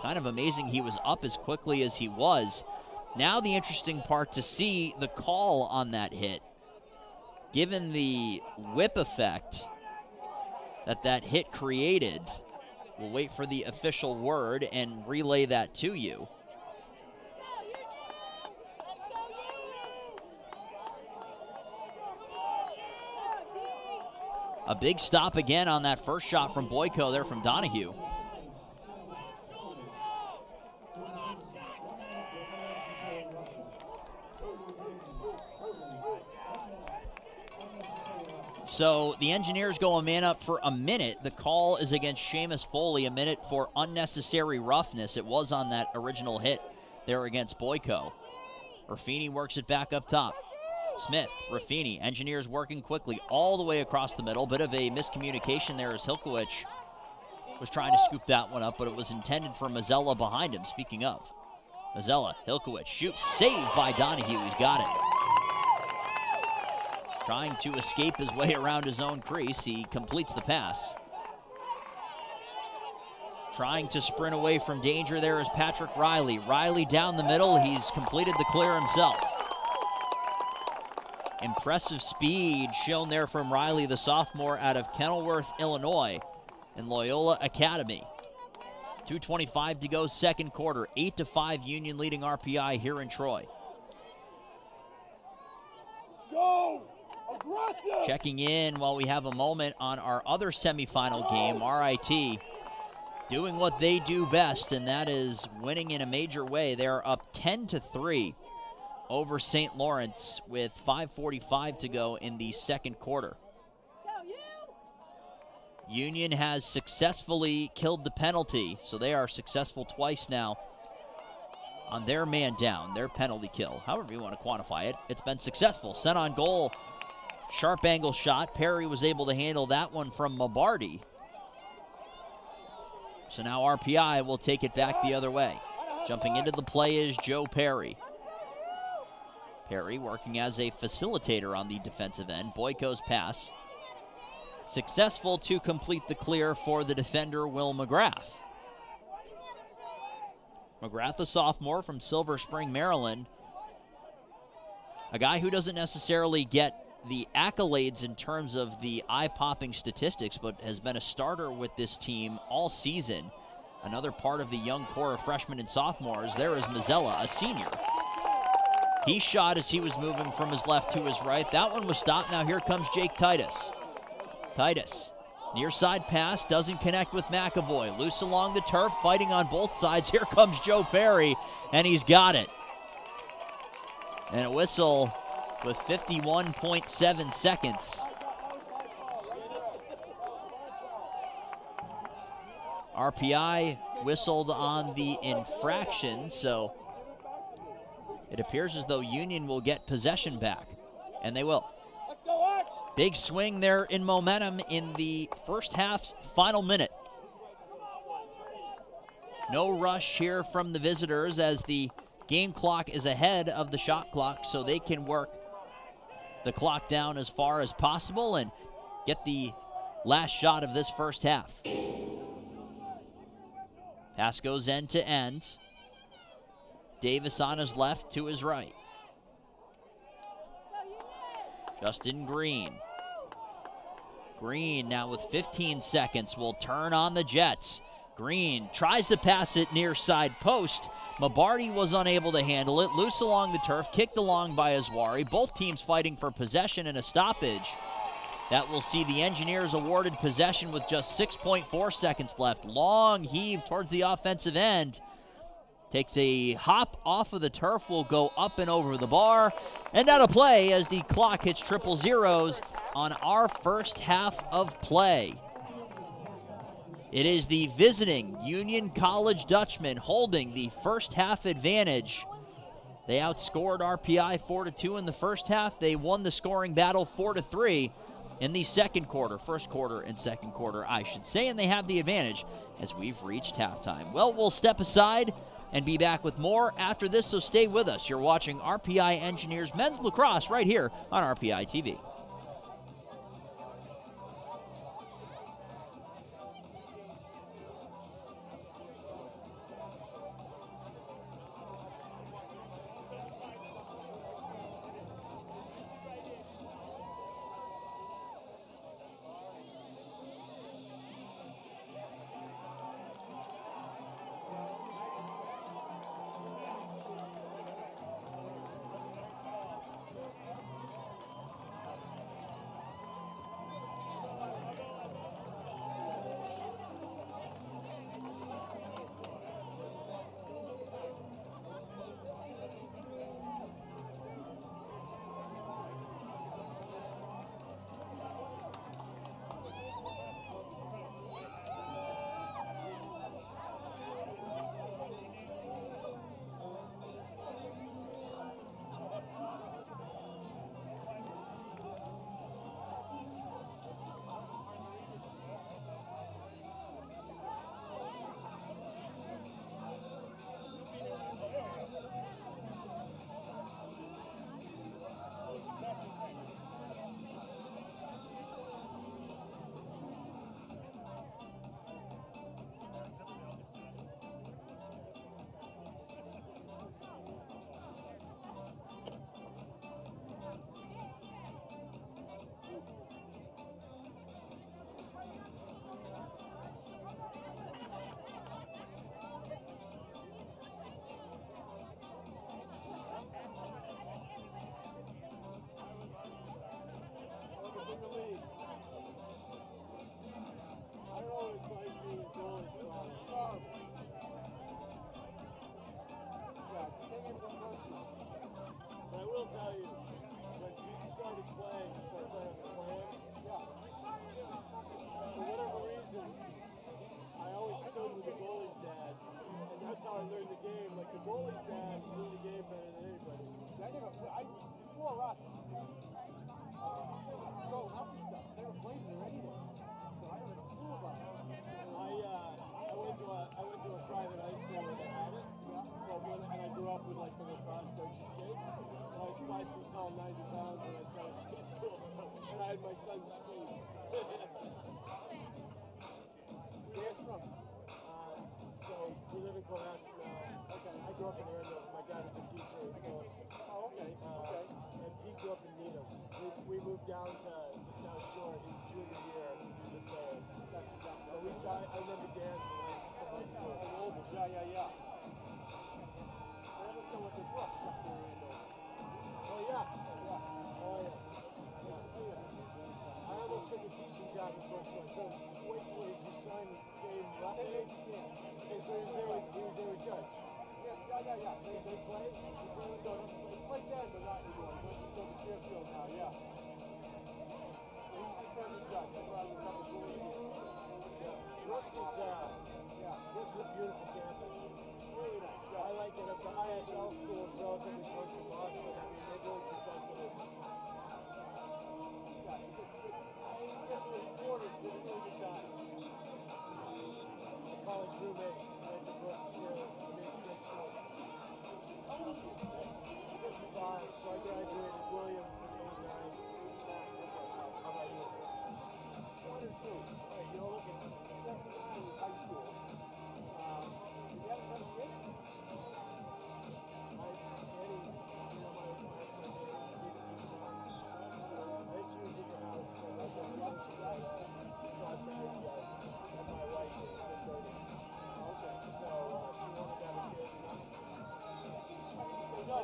Kind of amazing he was up as quickly as he was. Now the interesting part to see the call on that hit. Given the whip effect that hit created, we'll wait for the official word and relay that to you. A big stop again on that first shot from Boyko there from Donahue. So the Engineers go a man up for a minute. The call is against Seamus Foley, a minute for unnecessary roughness. It was on that original hit there against Boyko. Ruffini works it back up top. Smith, Ruffini, Engineers working quickly all the way across the middle. Bit of a miscommunication there as Hilkowicz was trying to scoop that one up, but it was intended for Mazzella behind him. Speaking of, Mazzella, Hilkowicz shoots, saved by Donahue. He's got it. Trying to escape his way around his own crease. He completes the pass. Trying to sprint away from danger there is Patrick Riley. Riley down the middle. He's completed the clear himself. Impressive speed shown there from Riley, the sophomore out of Kenilworth, Illinois, in Loyola Academy. 2:25 to go, second quarter. 8-5 Union leading RPI here in Troy. Let's go! Aggressive! Checking in while we have a moment on our other semifinal game, RIT, doing what they do best, and that is winning in a major way. They're up 10-3. Over St. Lawrence with 5:45 to go in the second quarter. Union has successfully killed the penalty, so they are successful twice now on their man down, their penalty kill. However you want to quantify it, it's been successful. Sent on goal, sharp angle shot. Perry was able to handle that one from Mabardi. So now RPI will take it back the other way. Jumping into the play is Joe Perry. Perry working as a facilitator on the defensive end. Boyko's pass. Successful to complete the clear for the defender, Will McGrath. McGrath, a sophomore from Silver Spring, Maryland. A guy who doesn't necessarily get the accolades in terms of the eye-popping statistics, but has been a starter with this team all season. Another part of the young core of freshmen and sophomores. There is Mazzella, a senior. He shot as he was moving from his left to his right. That one was stopped. Now here comes Jake Titus. Titus, near side pass, doesn't connect with McAvoy. Loose along the turf, fighting on both sides. Here comes Joe Perry, and he's got it. And a whistle with 51.7 seconds. RPI whistled on the infraction, so it appears as though Union will get possession back, and they will. Big swing there in momentum in the first half's final minute. No rush here from the visitors as the game clock is ahead of the shot clock, so they can work the clock down as far as possible and get the last shot of this first half. Pass goes end to end. Davis on his left to his right. Justin Green. Green now with 15 seconds will turn on the Jets. Green tries to pass it near side post. Mabardi was unable to handle it. Loose along the turf, kicked along by Azwari. Both teams fighting for possession and a stoppage. That will see the Engineers awarded possession with just 6.4 seconds left. Long heave towards the offensive end. Takes a hop off of the turf, will go up and over the bar. And out of play as the clock hits triple zeros on our first half of play. It is the visiting Union College Dutchmen holding the first half advantage. They outscored RPI 4-2 in the first half. They won the scoring battle 4-3 in the second quarter, first quarter and second quarter, I should say, and they have the advantage as we've reached halftime. Well, we'll step aside and be back with more after this, so stay with us. You're watching RPI Engineers Men's Lacrosse right here on RPI TV.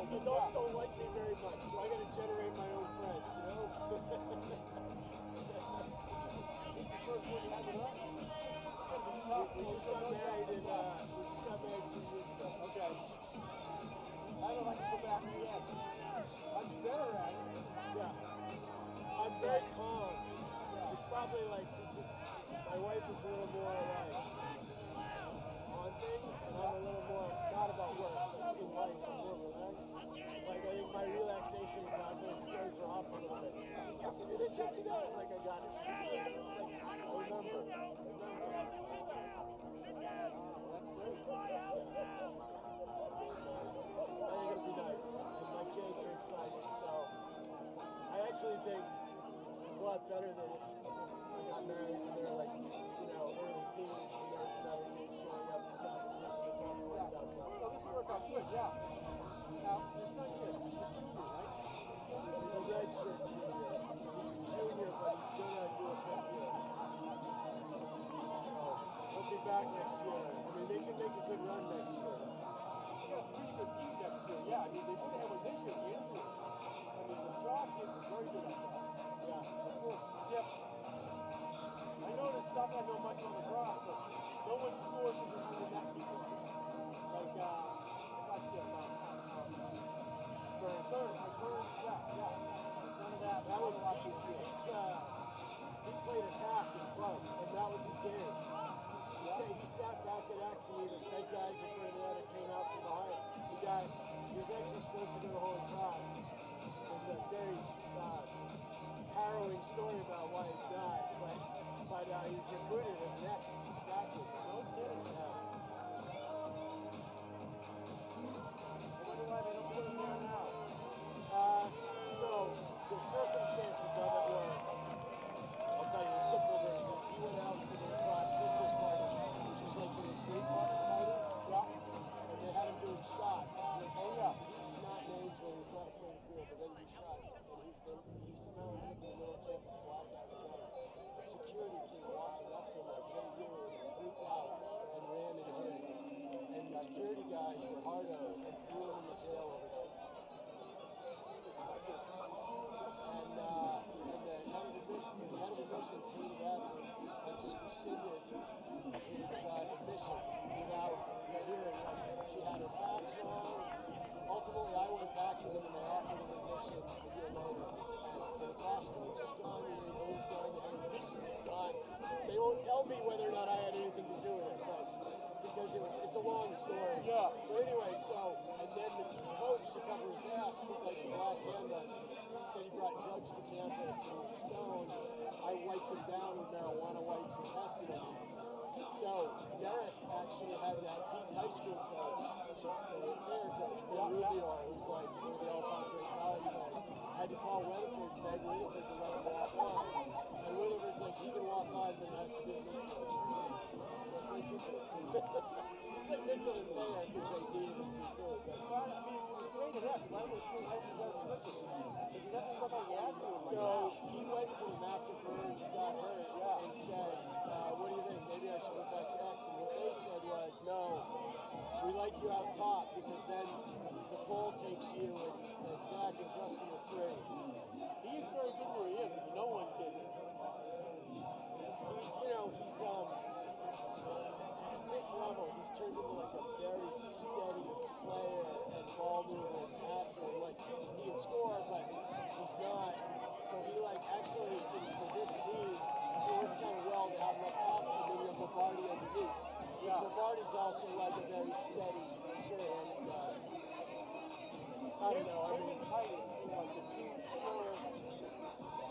adults don't like me very much, so I got to generate my own friends, you know? We just got married 2 years ago. Okay. I don't know if I can go back to that. I'm better at it. Yeah. I'm very calm. Yeah. It's probably like, since my wife is a little more like on things, and I'm a little more not about work, but in life, I'm more relaxed. Like, I think my relaxation and confidence throws her off a little bit. You have to do this, you have to do that. Like, I got it. I remember. That's great. I think it'll be nice, and my kids are excited, so I actually think it's a lot better than if I got married and they're like, you know, early teens, and there's another kid showing up as competition. It probably works out well. Oh, this will work out good, yeah. Now, your son here, he's a junior, right? He's a redshirt junior. He's a junior, but he's gonna do a 5th year. So he'll be back next year. I mean, they can make a good run next year. They got a pretty good team next year, yeah. I mean, they wouldn't have a this year, the injuries. I mean, the Shaw kid was very good at that. Yeah. Yep. I noticed, not that I know much on lacrosse, but no one scores from behind the net people. Like, what's the Burns, yeah. None of that. That was like his year. He played attack in front, and that was his game. He sat back at X and he was big guys in front of the net and came out from behind. He was actually supposed to go to Holy Cross. There's a very harrowing story about why he's not, but he was recruited as an X tackle. No kidding. Yeah. I wonder why they don't put him there now. So the circumstances of it were, I'll tell you the simple versions. He went out for the lacrosse Christmas party, which was like the recruit party. Yeah. And they had him doing shots. Oh yeah. He's not an angel, he's not afraid to do it, but then he do shots. And he somehow ended up in the middle of campus blackout drunk. A security came walking up to him like, hey you, and freaked out and ran into him. And the security guys were hardos and threw him in the jail overnight. And the head of admissions hated athletes and just rescinded his admissions without hearing. Like, she had her facts wrong. Ultimately, I went back to them and they offered him admission a year later. And the lacrosse coach is gone, the he's gone, the head of admissions is gone. They won't tell me whether or not I had anything to do with it, but because it's a long story. Yeah. But anyway, and then the coach, to cover his ass, put like a black hand on him. Said he brought drugs to campus and was stoned. I wiped him down with marijuana wipes and tested him. So Derek actually had that Pete's high school coach, the player coach, Bill Rubio, who's like one of the all-time great college players. Had to call Weatherford, beg Weatherford to let him walk on. And Weatherford's like, he can walk on, but it has to be a good coach. It's like Nicholas and Mayer because they needed him to too. But I mean, he played it up. Why was he he doesn't look like he has to. So he went to him after Burns got hurt and said, what do you think? Maybe I should go back to X. And what they said was, no, we like you out top because then the poll takes you and Zach and Justin are free. He is very good where he is. No one can. He's this level, he's turned into like a very steady player and ball mover and passer. Like, he can score, but he's not. So he actually, for this team, it worked kind of well to have him up top and then you have Bavardi underneath. Yeah. Bavardi's also like a very steady, sure-handed guy. I don't know. I mean, Titus seem like the two scorers.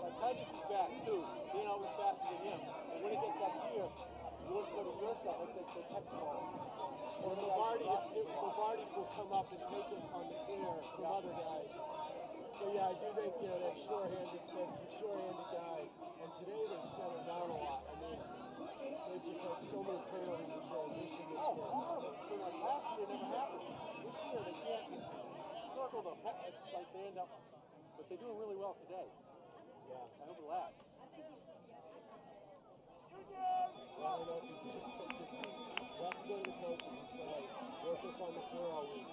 Like, Titus is back too. Being always faster than him. And when it gets up here, you wouldn't go to your stuff, I think they catch the ball. Or Bavardi will come up and take it on the clear from other guys. So yeah, I do think, they're sure-handed guys. And today they've settled down a lot. I mean, they've just had so many turnovers in transition this year. Like last year, it never happened. This year they can't circle the pet. It's like they end up, but they're doing really well today. Yeah, I hope it lasts. I don't know if you have to go to the coaches and say, work us on the clear all week.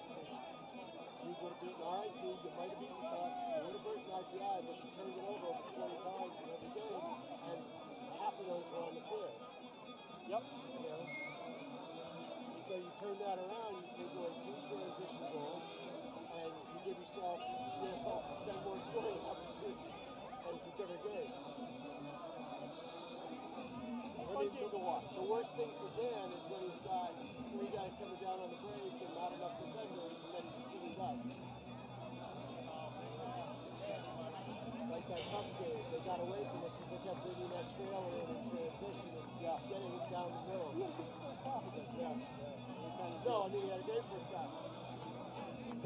you would have beaten RIT, you might have beaten Tufts, you would have beaten RPI, but you turned it over 20 times in every game, and half of those were on the clear. Yep. You know? So you turn that around, you take away 2 transition goals, and you give yourself 10 more scoring opportunities, and it's a different game. The worst thing for Dan is when he's got 3 guys coming down on the break and not enough defenders, and then he's sitting up. Like that Tufts game, they got away from us because they kept bringing that trailer in transition and getting it down the middle. He had a good first half of it. Yeah. No, I mean, he had a great first half.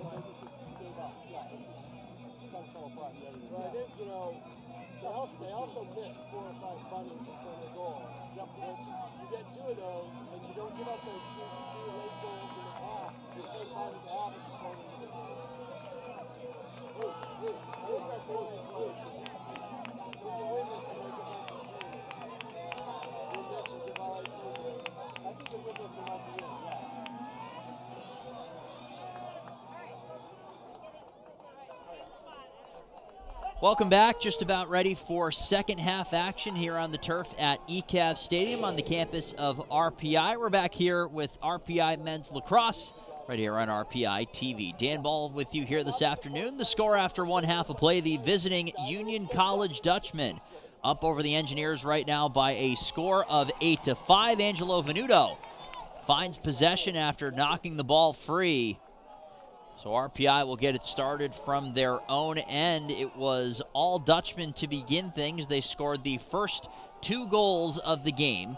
But he just gave up. Yeah. Kind of fell apart. But I think, you know, they also missed 4 or 5 bunnies in front of the goal. Yep. You get 2 of those, and you don't give up those two late goals in the half. You take 5 at the half, and you turn into the game. I think that goal is huge. When you win this, you make it back to the tournament. Win this, you give all 8 teams. I think you win this, you might be in. Yeah. Welcome back. Just about ready for second half action here on the turf at ECAV Stadium on the campus of RPI. We're back here with RPI Men's Lacrosse right here on RPI TV. Dan Ball with you here this afternoon. The score after one half of play, the visiting Union College Dutchmen up over the Engineers right now by a score of 8-5. Angelo Venuto finds possession after knocking the ball free. So RPI will get it started from their own end. It was all Dutchmen to begin things. They scored the first 2 goals of the game.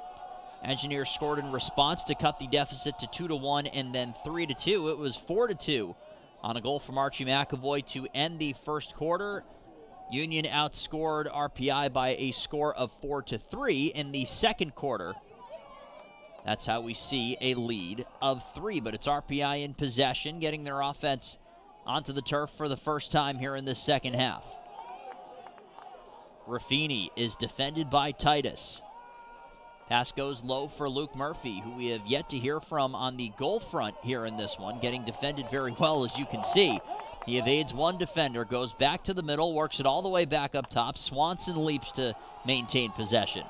Engineers scored in response to cut the deficit to 2-1 and then 3-2. It was 4-2 on a goal from Archie McAvoy to end the first quarter. Union outscored RPI by a score of 4-3 in the second quarter. That's how we see a lead of 3, but it's RPI in possession, getting their offense onto the turf for the first time here in this second half. Raffini is defended by Titus. Pass goes low for Luke Murphy, who we have yet to hear from on the goal front here in this one, getting defended very well, as you can see. He evades one defender, goes back to the middle, works it all the way back up top. Swanson leaps to maintain possession.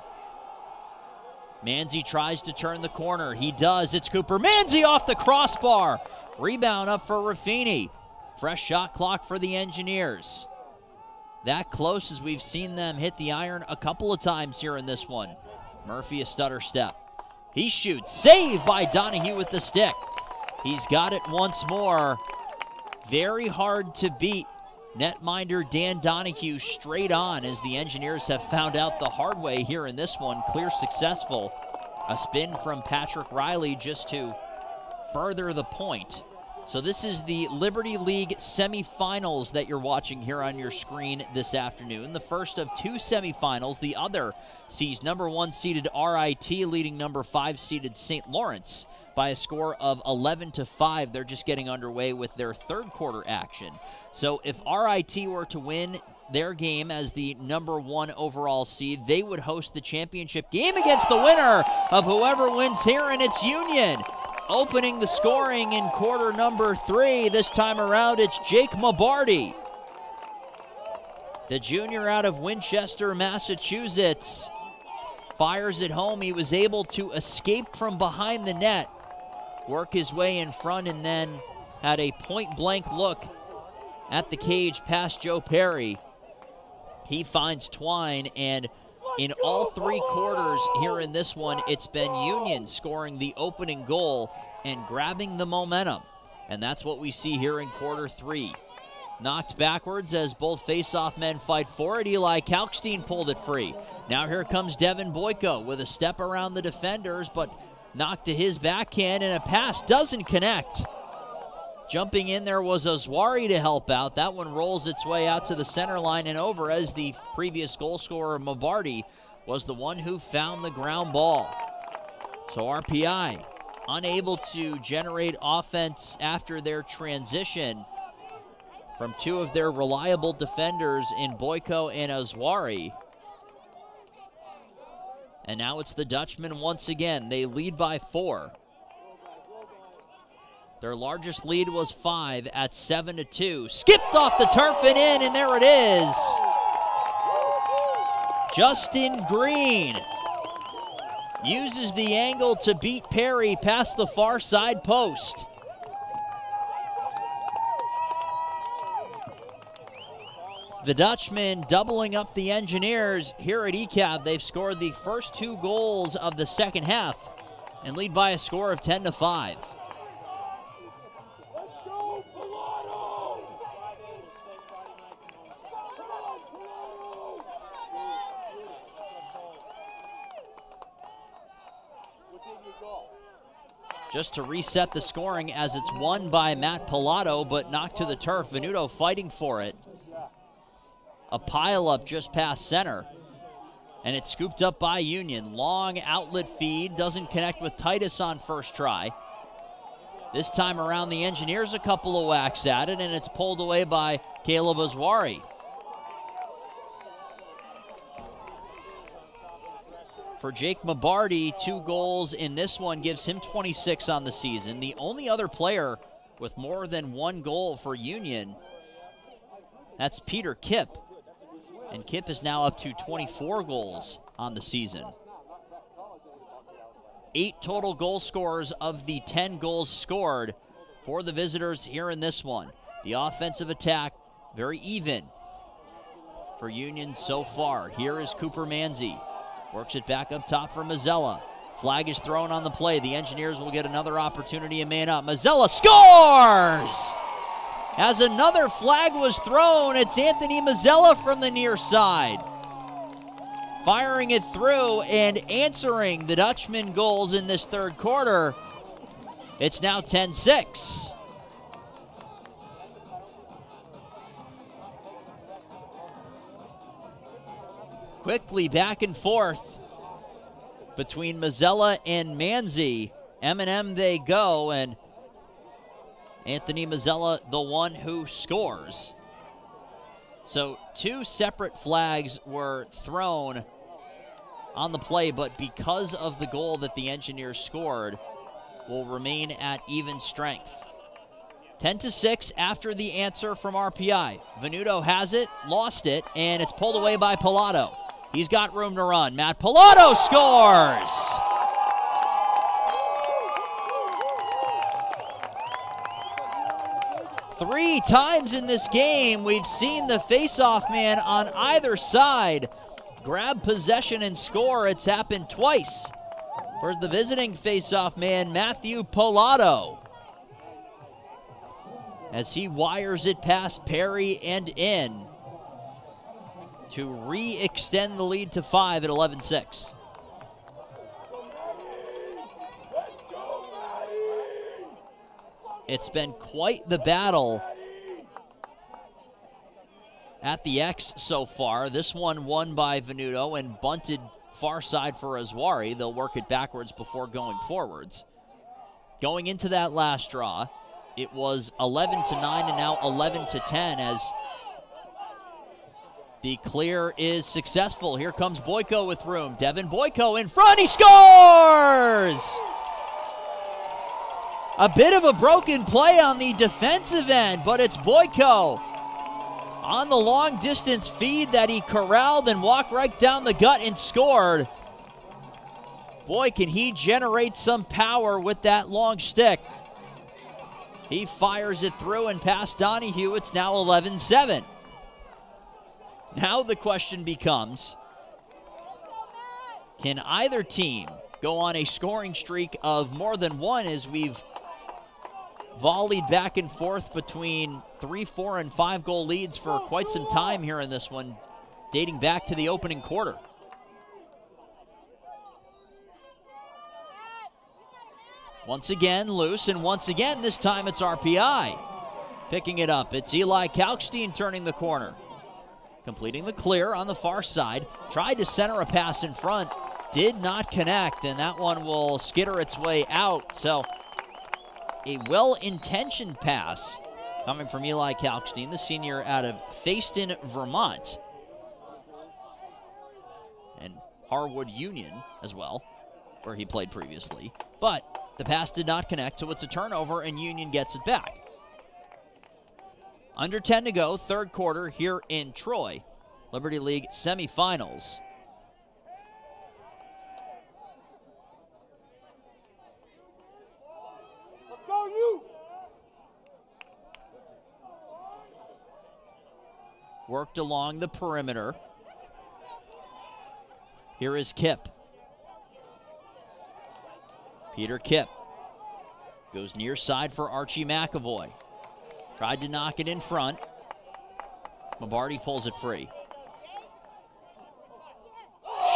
Manzi tries to turn the corner. He does. It's Cooper Manzi off the crossbar. Rebound up for Raffini. Fresh shot clock for the Engineers. That close as we've seen them hit the iron a couple of times here in this one. Murphy a stutter step. He shoots. Saved by Donahue with the stick. He's got it once more. Very hard to beat. Netminder Dan Donahue straight on, as the Engineers have found out the hard way here in this one. Clear successful. A spin from Patrick Riley just to further the point. So this is the Liberty League semifinals that you're watching here on your screen this afternoon. The first of 2 semifinals. The other sees number 1 seeded RIT leading number 5 seeded St. Lawrence by a score of 11-5. They're just getting underway with their third quarter action. So if RIT were to win their game as the number 1 overall seed, they would host the championship game against the winner of whoever wins here, and it's Union. Opening the scoring in quarter number 3. This time around, it's Jake Mabardi, the junior out of Winchester, Massachusetts. Fires it home. He was able to escape from behind the net, work his way in front, and then had a point-blank look at the cage past Joe Perry. He finds Twine, and in all 3 quarters here in this one, it's been Union scoring the opening goal and grabbing the momentum. And that's what we see here in quarter 3. Knocked backwards as both face-off men fight for it. Eli Kalkstein pulled it free. Now here comes Devin Boyko with a step around the defenders, but knocked to his backhand, and a pass doesn't connect. Jumping in there was Ozwari to help out. That one rolls its way out to the center line and over, as the previous goal scorer, Mabardi, was the one who found the ground ball. So RPI unable to generate offense after their transition from 2 of their reliable defenders in Boyko and Ozwari. And now it's the Dutchmen once again. They lead by 4. Their largest lead was 5 at 7-2. Skipped off the turf and in, and there it is. Justin Green uses the angle to beat Perry past the far side post. The Dutchmen doubling up the Engineers here at ECAV. They've scored the first 2 goals of the second half and lead by a score of 10-5. Just to reset the scoring, as it's won by Matt Pilato, but knocked to the turf. Venuto fighting for it. A pile-up just past center. And it's scooped up by Union. Long outlet feed, doesn't connect with Titus on first try. This time around, the Engineers a couple of whacks at it, and it's pulled away by Caleb Azwari. For Jake Mabardi, 2 goals in this one gives him 26 on the season. The only other player with more than 1 goal for Union, that's Peter Kipp. And Kipp is now up to 24 goals on the season. 8 total goal scorers of the 10 goals scored for the visitors here in this one. The offensive attack, very even for Union so far. Here is Cooper Manzi. Works it back up top for Mazzella. Flag is thrown on the play. The Engineers will get another opportunity and man up. Mazzella scores! As another flag was thrown, it's Anthony Mazzella from the near side. Firing it through and answering the Dutchman goals in this third quarter. It's now 10-6. Quickly back and forth between Mazzella and Manzi. M&M they go, and Anthony Mazzella, the one who scores. So 2 separate flags were thrown on the play, but because of the goal that the Engineers scored, will remain at even strength. 10-6 after the answer from RPI. Venuto has it, lost it, and it's pulled away by Pilato. He's got room to run. Matt Pilato scores! Three times in this game, we've seen the face-off man on either side grab possession and score. It's happened twice for the visiting face-off man, Matthew Pilato, as he wires it past Perry and in to re-extend the lead to 5 at 11-6. It's been quite the battle at the X so far. This one won by Venuto and bunted far side for Azwari. They'll work it backwards before going forwards. Going into that last draw, it was 11-9 and now 11-10 as the clear is successful. Here comes Boyko with room. Devin Boyko in front. He scores! A bit of a broken play on the defensive end, but it's Boyko on the long distance feed that he corralled and walked right down the gut and scored. Boy, can he generate some power with that long stick. He fires it through and past Donahue. It's now 11-7. Now the question becomes, can either team go on a scoring streak of more than 1, as we've volleyed back and forth between 3, 4, and 5 goal leads for quite some time here in this one, dating back to the opening quarter. Once again, loose, and once again, this time it's RPI. Picking it up, it's Eli Kalkstein turning the corner. Completing the clear on the far side. Tried to center a pass in front. Did not connect, and that one will skitter its way out. So a well-intentioned pass coming from Eli Kalkstein, the senior out of Fayston, Vermont. And Harwood Union as well, where he played previously. But The pass did not connect, so it's a turnover, and Union gets it back. Under 10 to go, third quarter here in Troy. Liberty League semifinals. Let's go, you! Worked along the perimeter. Here is Kipp. Peter Kipp goes near side for Archie McAvoy. Tried to knock it in front. Mabardi pulls it free.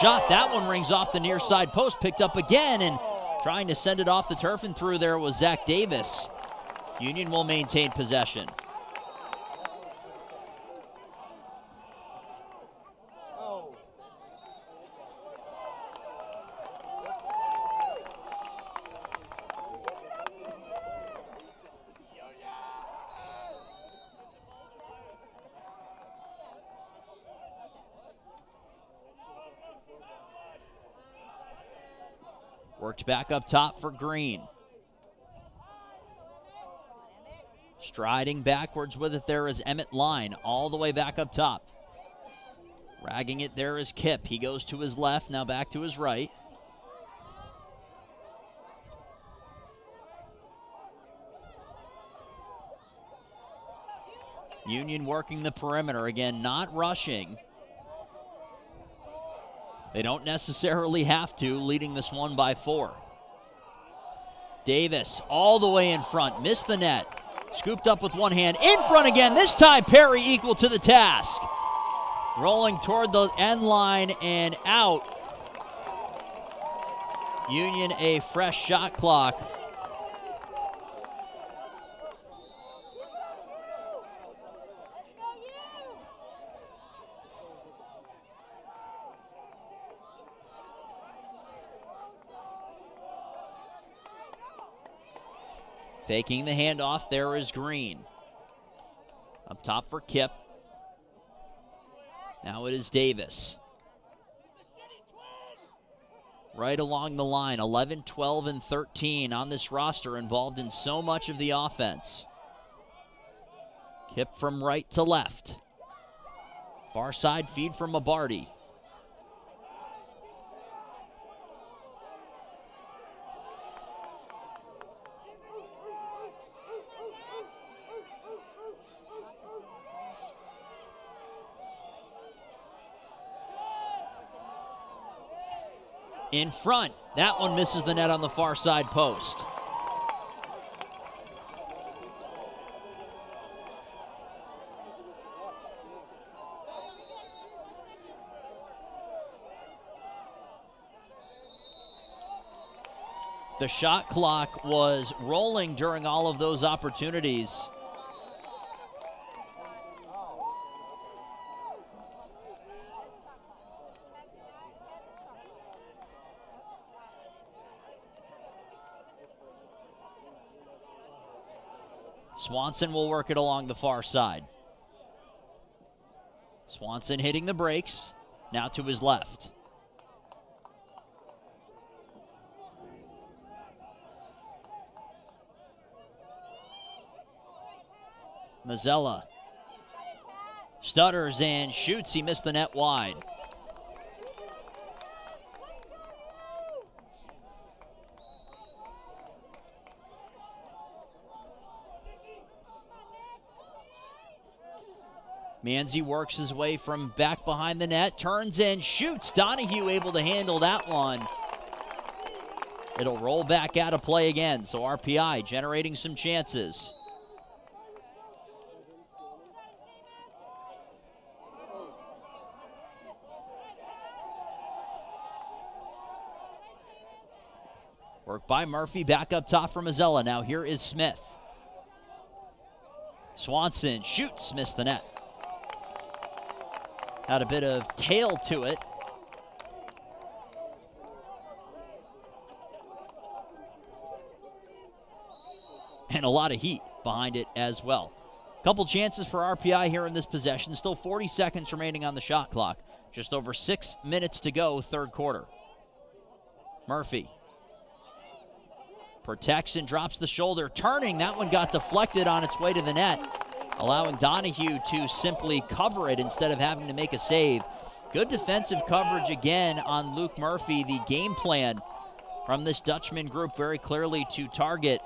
Shot, that one rings off the near side post, picked up again, and trying to send it off the turf and through there was Zach Davis. Union will maintain possession. Worked back up top for Green. Striding backwards with it there is Emmett Line, all the way back up top. Ragging it there is Kipp. He goes to his left, now back to his right. Union working the perimeter again, not rushing. They don't necessarily have to, leading this one by 4. Davis all the way in front, missed the net. Scooped up with one hand, in front again. This time Perry equal to the task. Rolling toward the end line and out. Union a fresh shot clock. Faking the handoff, there is Green. Up top for Kipp. Now it is Davis. Right along the line, 11, 12, and 13 on this roster, involved in so much of the offense. Kipp from right to left. Far side feed from Mabardi. In front, that one misses the net on the far side post. The shot clock was rolling during all of those opportunities. Swanson will work it along the far side. Swanson hitting the brakes, now to his left. Mazzella stutters and shoots. He missed the net wide. Manzi works his way from back behind the net, turns and shoots. Donahue able to handle that one. It'll roll back out of play again, so RPI generating some chances. Work by Murphy, back up top for Mazzella. Now here is Smith. Swanson shoots, missed the net. Had a bit of tail to it. And a lot of heat behind it as well. Couple chances for RPI here in this possession. Still 40 seconds remaining on the shot clock. Just over 6 minutes to go, third quarter. Murphy. Protects and drops the shoulder. Turning, that one got deflected on its way to the net, allowing Donahue to simply cover it instead of having to make a save. Good defensive coverage again on Luke Murphy. The game plan from this Dutchman group very clearly to target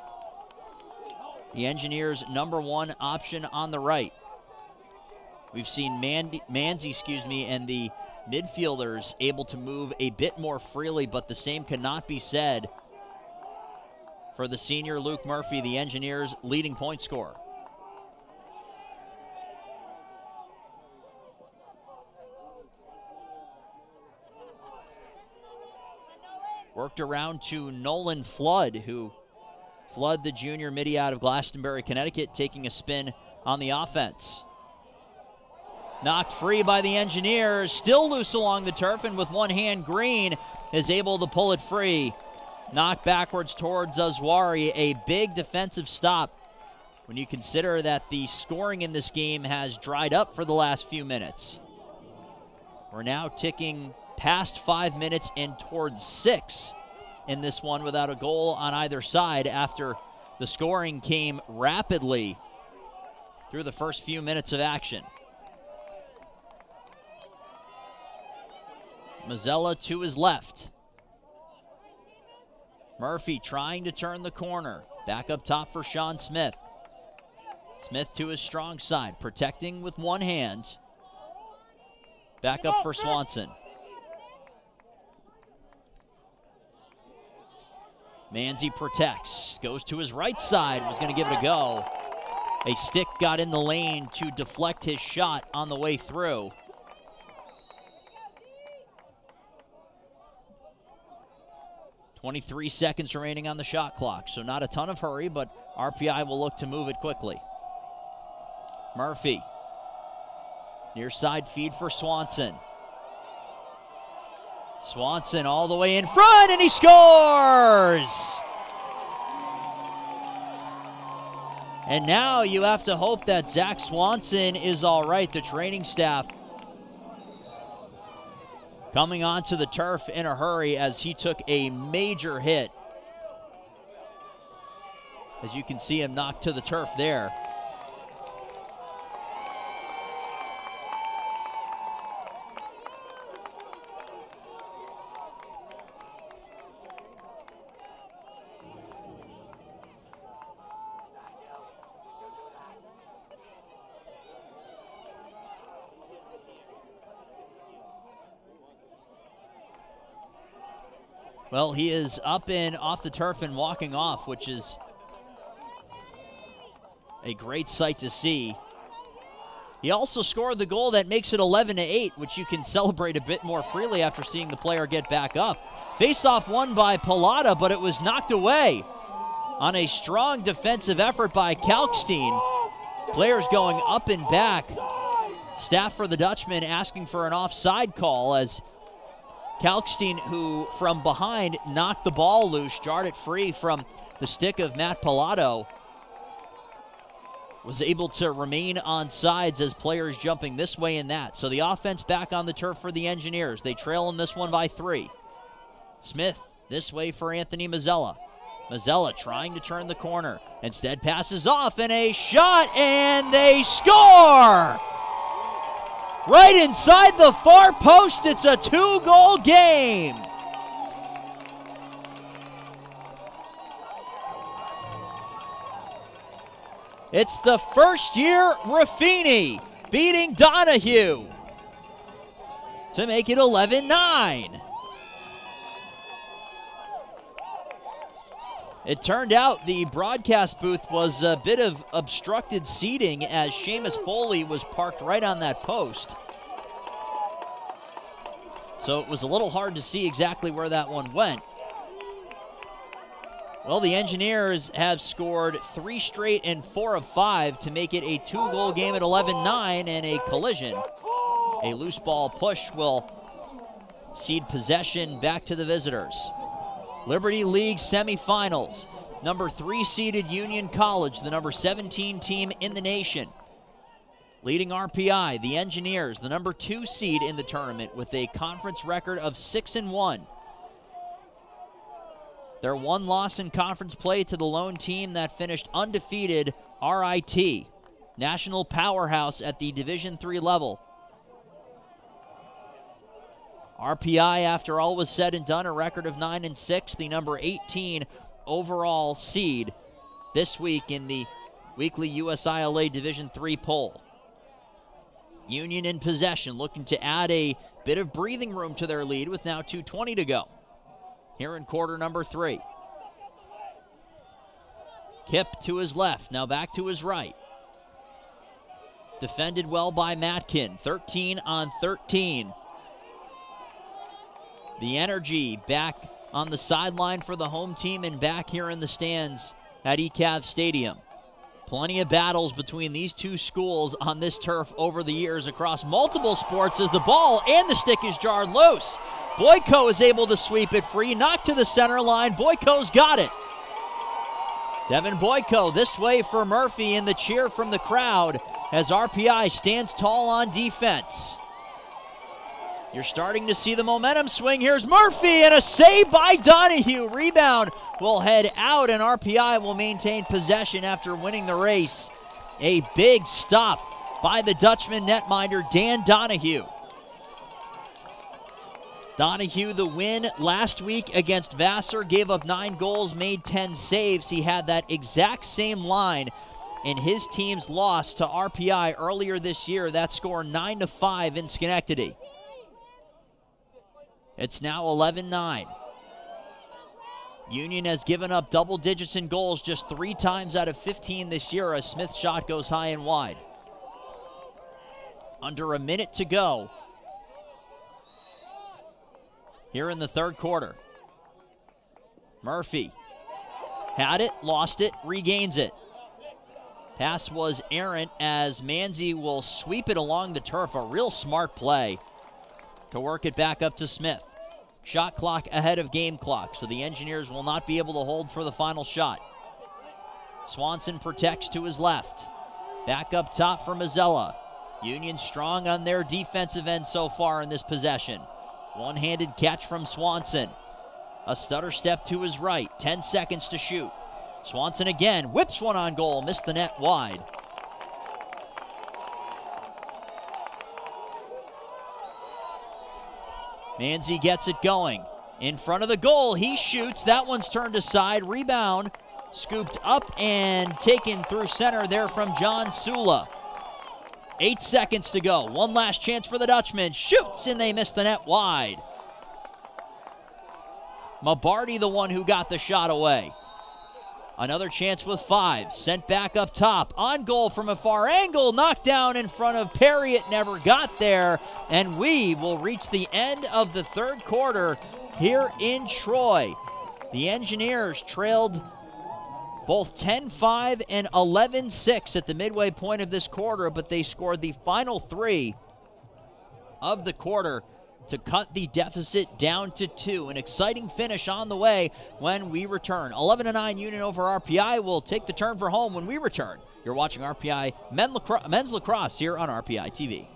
the Engineers' number one option on the right. We've seen Manzi, and the midfielders able to move a bit more freely, but the same cannot be said for the senior Luke Murphy, the Engineers' leading point scorer. Worked around to Nolan Flood, who Flood, the junior midi out of Glastonbury, Connecticut, taking a spin on the offense. Knocked free by the Engineers, still loose along the turf, and with one hand, Green is able to pull it free. Knocked backwards towards Azwari, a big defensive stop when you consider that the scoring in this game has dried up for the last few minutes. We're now ticking past 5 minutes and towards 6 in this one without a goal on either side after the scoring came rapidly through the first few minutes of action. Mazzella to his left. Murphy trying to turn the corner. Back up top for Sean Smith. Smith to his strong side, protecting with one hand. Back up for Swanson. Manzi protects, goes to his right side, was going to give it a go. A stick got in the lane to deflect his shot on the way through. .23 seconds remaining on the shot clock, so not a ton of hurry, but RPI will look to move it quickly. Murphy. Near side feed for Swanson. Swanson all the way in front, and he scores! And now you have to hope that Zach Swanson is all right. The training staff coming onto the turf in a hurry as he took a major hit. As you can see him knocked to the turf there. Well, he is up and off the turf and walking off, which is a great sight to see. He also scored the goal that makes it 11-8, which you can celebrate a bit more freely after seeing the player get back up. Face-off won by Pilata, but it was knocked away on a strong defensive effort by Kalkstein. Players going up and back. Staff for the Dutchman asking for an offside call as Kalkstein, who from behind knocked the ball loose, jarred it free from the stick of Matt Pilato, was able to remain on sides as players jumping this way and that. So the offense back on the turf for the Engineers. They trail in this one by 3. Smith this way for Anthony Mazzella. Mazzella trying to turn the corner. Instead passes off and a shot, and they score! Right inside the far post, it's a 2-goal game. It's the first-year Raffini beating Donahue to make it 11-9. It turned out the broadcast booth was a bit of obstructed seating as Seamus Foley was parked right on that post. So it was a little hard to see exactly where that one went. Well, the Engineers have scored 3 straight and 4 of 5 to make it a 2-goal game at 11-9 and a collision. A loose ball push will cede possession back to the visitors. Liberty League semifinals. Number 3 seeded Union College, the number 17 team in the nation. Leading RPI, the Engineers, the number 2 seed in the tournament with a conference record of 6-1. Their one loss in conference play to the lone team that finished undefeated, RIT, national powerhouse at the Division III level. RPI, after all was said and done, a record of 9-6, the number 18 overall seed this week in the weekly USILA Division III poll. Union in possession, looking to add a bit of breathing room to their lead with now 2:20 to go here in quarter number 3. Kip to his left, now back to his right. Defended well by Matkin, 13 on 13. The energy back on the sideline for the home team and back here in the stands at ECAV Stadium. Plenty of battles between these two schools on this turf over the years across multiple sports as the ball and the stick is jarred loose. Boyko is able to sweep it free, knocked to the center line. Boyko's got it. Devin Boyko this way for Murphy, and the cheer from the crowd as RPI stands tall on defense. You're starting to see the momentum swing. Here's Murphy, and a save by Donahue. Rebound will head out, and RPI will maintain possession after winning the race. A big stop by the Dutchman netminder, Dan Donahue. Donahue, the win last week against Vassar, gave up 9 goals, made 10 saves. He had that exact same line in his team's loss to RPI earlier this year. That score 9-5 in Schenectady. It's now 11-9. Union has given up double digits in goals just 3 times out of 15 this year as Smith's shot goes high and wide. Under a minute to go here in the third quarter. Murphy had it, lost it, regains it. Pass was errant as Manzi will sweep it along the turf. A real smart play to work it back up to Smith. Shot clock ahead of game clock, so the Engineers will not be able to hold for the final shot. Swanson protects to his left. Back up top for Mazzella. Union strong on their defensive end so far in this possession. One-handed catch from Swanson. A stutter step to his right. 10 seconds to shoot. Swanson again, whips one on goal, missed the net wide. Manzi gets it going. In front of the goal, he shoots. That one's turned aside. Rebound, scooped up and taken through center there from John Sula. 8 seconds to go. One last chance for the Dutchman. Shoots, and they miss the net wide. Mabardi, the one who got the shot away. Another chance with 5. Sent back up top. On goal from a far angle. Knocked down in front of Perry. It never got there. And we will reach the end of the third quarter here in Troy. The Engineers trailed both 10-5 and 11-6 at the midway point of this quarter, but they scored the final 3 of the quarter to cut the deficit down to 2. An exciting finish on the way when we return. 11-9 Union over RPI. Will take the turn for home when we return. You're watching RPI Men's Lacrosse here on RPI TV.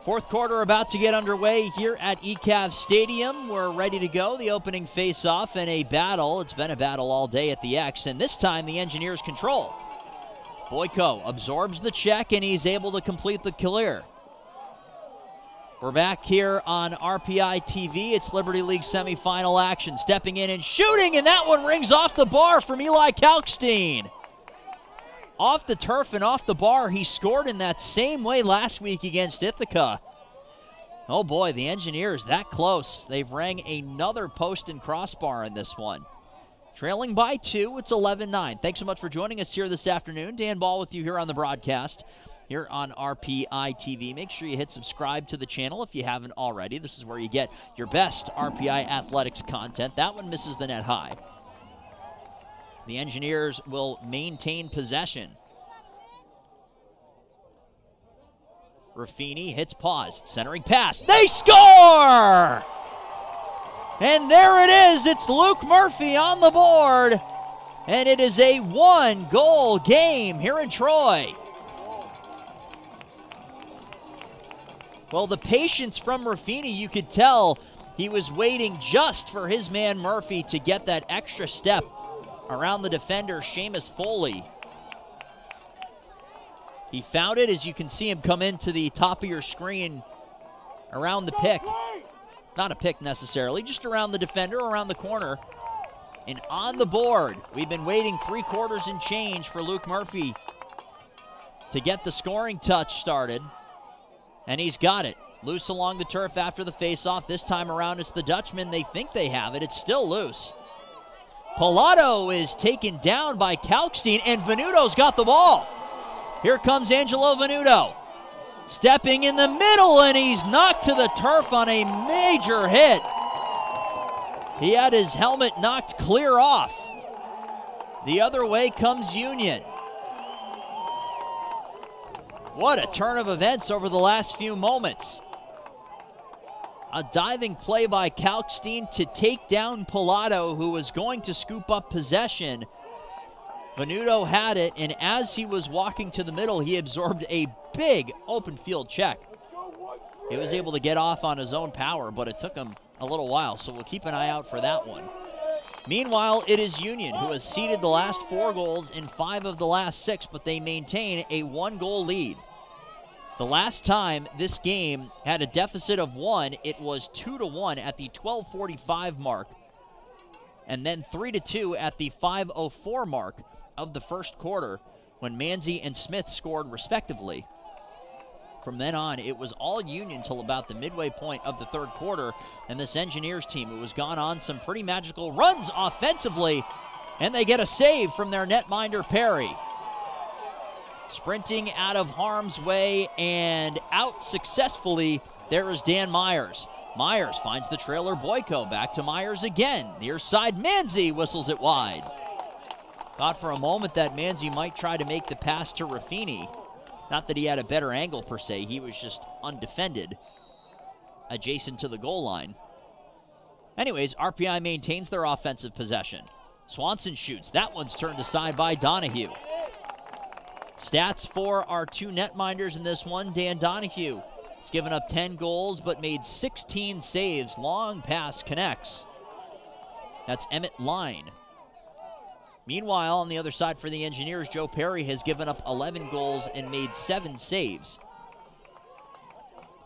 Fourth quarter about to get underway here at ECAV Stadium. We're ready to go. The opening face-off and a battle. It's been a battle all day at the X, and this time the Engineers control. Boyko absorbs the check, and he's able to complete the clear. We're back here on RPI TV. It's Liberty League semifinal action. Stepping in and shooting, and that one rings off the bar from Eli Kalkstein. Off the turf and off the bar. He scored in that same way last week against Ithaca. Oh boy, the Engineers that close. They've rang another post and crossbar in this one. Trailing by 2, it's 11-9. Thanks so much for joining us here this afternoon. Dan Ball with you here on the broadcast, here on RPI TV. Make sure you hit subscribe to the channel if you haven't already. This is where you get your best RPI athletics content. That one misses the net high. The Engineers will maintain possession. Raffini hits pause, centering pass. They score! And there it is. It's Luke Murphy on the board. And it is a one-goal game here in Troy. Well, the patience from Raffini, you could tell he was waiting just for his man Murphy to get that extra step around the defender, Seamus Foley. He found it, as you can see him come into the top of your screen around the pick. Not a pick necessarily, just around the defender, around the corner. And on the board, we've been waiting 3 quarters and change for Luke Murphy to get the scoring touch started. And he's got it. Loose along the turf after the faceoff. This time around, it's the Dutchman. They think they have it. It's still loose. Pilato is taken down by Kalkstein, and Venuto's got the ball. Here comes Angelo Venuto. Stepping in the middle, and he's knocked to the turf on a major hit. He had his helmet knocked clear off. The other way comes Union. What a turn of events over the last few moments. A diving play by Kalkstein to take down Pilato, who was going to scoop up possession. Venuto had it, and as he was walking to the middle, he absorbed a big open field check. He was able to get off on his own power, but it took him a little while, so we'll keep an eye out for that one. Meanwhile, it is Union, who has ceded the last 4 goals in 5 of the last 6, but they maintain a 1-goal lead. The last time this game had a deficit of 1, it was 2-1 at the 12:45 mark, and then 3-2 at the 5:04 mark of the first quarter, when Manzi and Smith scored respectively. From then on, it was all Union till about the midway point of the third quarter, and this Engineers team, who has gone on some pretty magical runs offensively, and they get a save from their netminder Perry. Sprinting out of harm's way and out successfully, there is Dan Myers. Myers finds the trailer Boyko, back to Myers again. Near side, Manzi whistles it wide. Thought for a moment that Manzi might try to make the pass to Raffini. Not that he had a better angle per se, he was just undefended, adjacent to the goal line. Anyways, RPI maintains their offensive possession. Swanson shoots, that one's turned aside by Donahue. Stats for our 2 netminders in this one. Dan Donahue has given up 10 goals but made 16 saves. Long pass connects. That's Emmett Line. Meanwhile, on the other side for the Engineers, Joe Perry has given up 11 goals and made 7 saves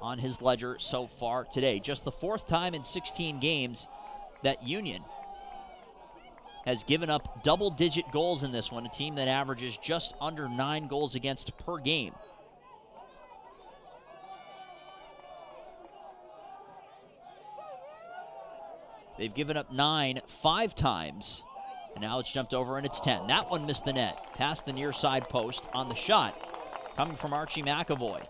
on his ledger so far today. Just the 4th time in 16 games that Union has given up double-digit goals in this one, a team that averages just under 9 goals against per game. They've given up 9 5 times, and now it's jumped over and it's 10. That one missed the net, past the near side post on the shot, coming from Archie McAvoy.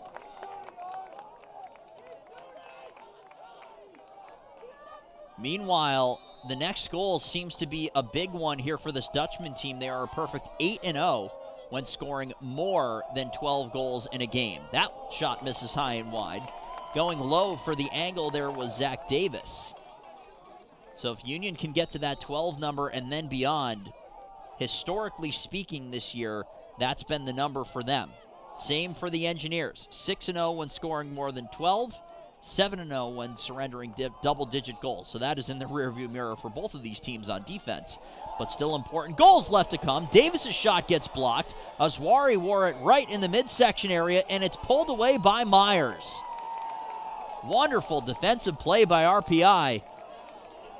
Meanwhile, the next goal seems to be a big one here for this Dutchman team. They are a perfect 8-0 when scoring more than 12 goals in a game. That shot misses high and wide. Going low for the angle there was Zach Davis. So if Union can get to that 12 number and then beyond, historically speaking this year, that's been the number for them. Same for the Engineers, 6-0 when scoring more than 12, 7-0 when surrendering double-digit goals. So that is in the rearview mirror for both of these teams on defense, but still important. Goals left to come. Davis's shot gets blocked. Azwari wore it right in the midsection area, and it's pulled away by Myers. Wonderful defensive play by RPI,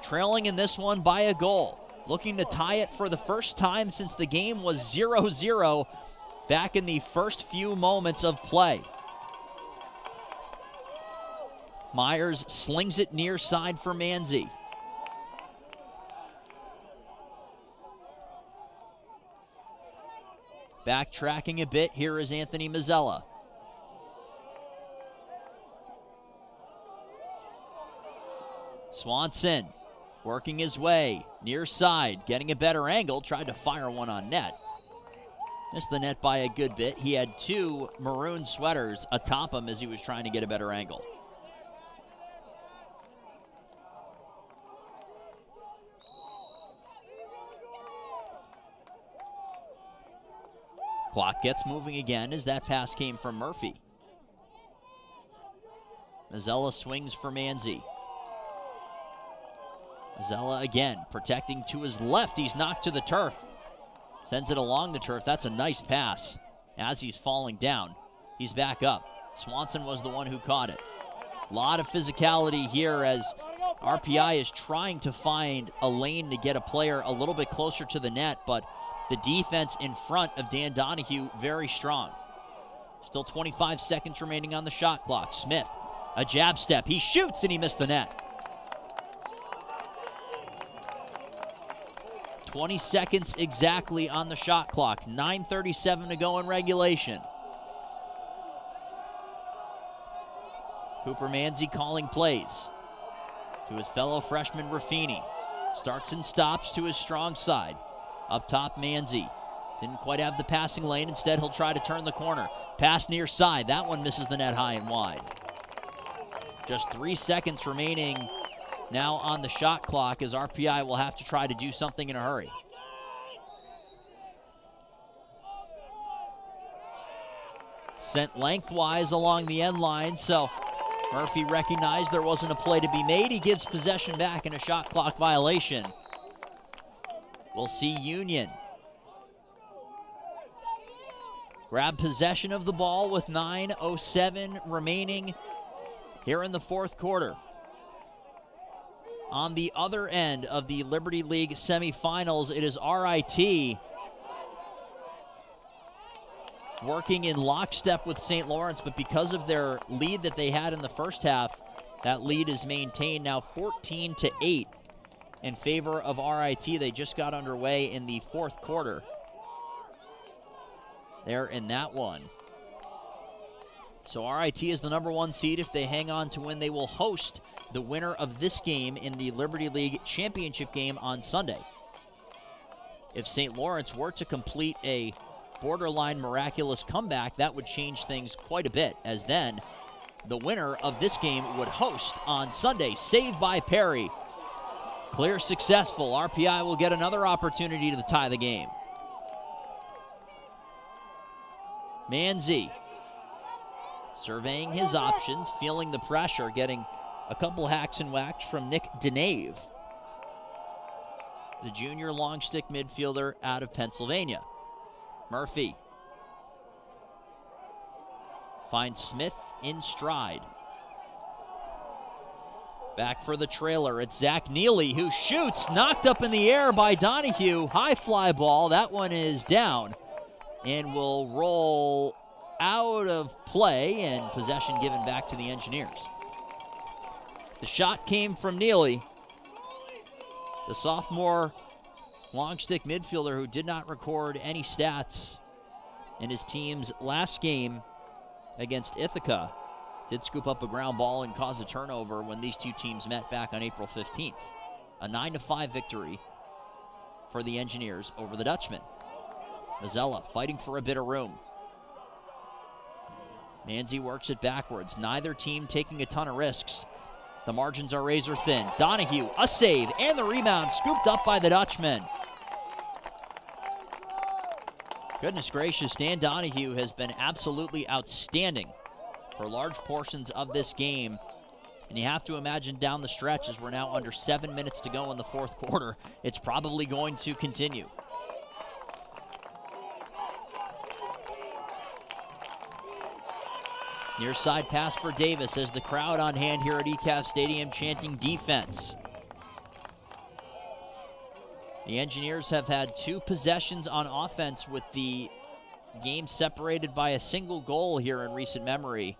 trailing in this one by a goal, looking to tie it for the first time since the game was 0-0 back in the first few moments of play. Myers slings it near side for Manzi. Backtracking a bit, here is Anthony Mazzella. Swanson working his way near side, getting a better angle, tried to fire one on net. Missed the net by a good bit. He had two maroon sweaters atop him as he was trying to get a better angle. Clock gets moving again as that pass came from Murphy. Mazzella swings for Manzi. Mazzella again, protecting to his left. He's knocked to the turf. Sends it along the turf. That's a nice pass. As he's falling down, he's back up. Swanson was the one who caught it. A lot of physicality here as RPI is trying to find a lane to get a player a little bit closer to the net, but the defense in front of Dan Donahue very strong. Still 25 seconds remaining on the shot clock. Smith, a jab step. He shoots and he missed the net. 20 seconds exactly on the shot clock. 9:37 to go in regulation. Cooper Manzi calling plays to his fellow freshman Raffini. Starts and stops to his strong side. Up top, Manzi. Didn't quite have the passing lane. Instead, he'll try to turn the corner. Pass near side. That one misses the net high and wide. Just 3 seconds remaining now on the shot clock as RPI will have to try to do something in a hurry. Sent lengthwise along the end line, so Murphy recognized there wasn't a play to be made. He gives possession back in a shot clock violation. We'll see Union grab possession of the ball with 9:07 remaining here in the fourth quarter. On the other end of the Liberty League semifinals, it is RIT working in lockstep with St. Lawrence, but because of their lead that they had in the first half, that lead is maintained now 14-8 in favor of RIT. They just got underway in the fourth quarter. They're in that one. So RIT is the number one seed. If they hang on to win, they will host the winner of this game in the Liberty League championship game on Sunday. If St. Lawrence were to complete a borderline miraculous comeback, that would change things quite a bit, as then the winner of this game would host on Sunday. Saved by Perry. Clear successful. RPI will get another opportunity to tie the game. Manzi surveying his options, feeling the pressure, getting a couple hacks and whacks from Nick Denave, the junior long stick midfielder out of Pennsylvania. Murphy finds Smith in stride. Back for the trailer, it's Zach Neely who shoots, knocked up in the air by Donahue. High fly ball, that one is down and will roll out of play, and possession given back to the Engineers. The shot came from Neely, the sophomore long stick midfielder who did not record any stats in his team's last game against Ithaca. Did scoop up a ground ball and cause a turnover when these two teams met back on April 15th. A 9-5 victory for the Engineers over the Dutchmen. Mazzella fighting for a bit of room. Manzi works it backwards. Neither team taking a ton of risks. The margins are razor thin. Donahue, a save, and the rebound scooped up by the Dutchman. Goodness gracious, Dan Donahue has been absolutely outstanding for large portions of this game. And you have to imagine down the stretch, as we're now under 7 minutes to go in the fourth quarter, it's probably going to continue. Near side pass for Davis as the crowd on hand here at ECAF Stadium chanting defense. The Engineers have had 2 possessions on offense with the game separated by a single goal here in recent memory.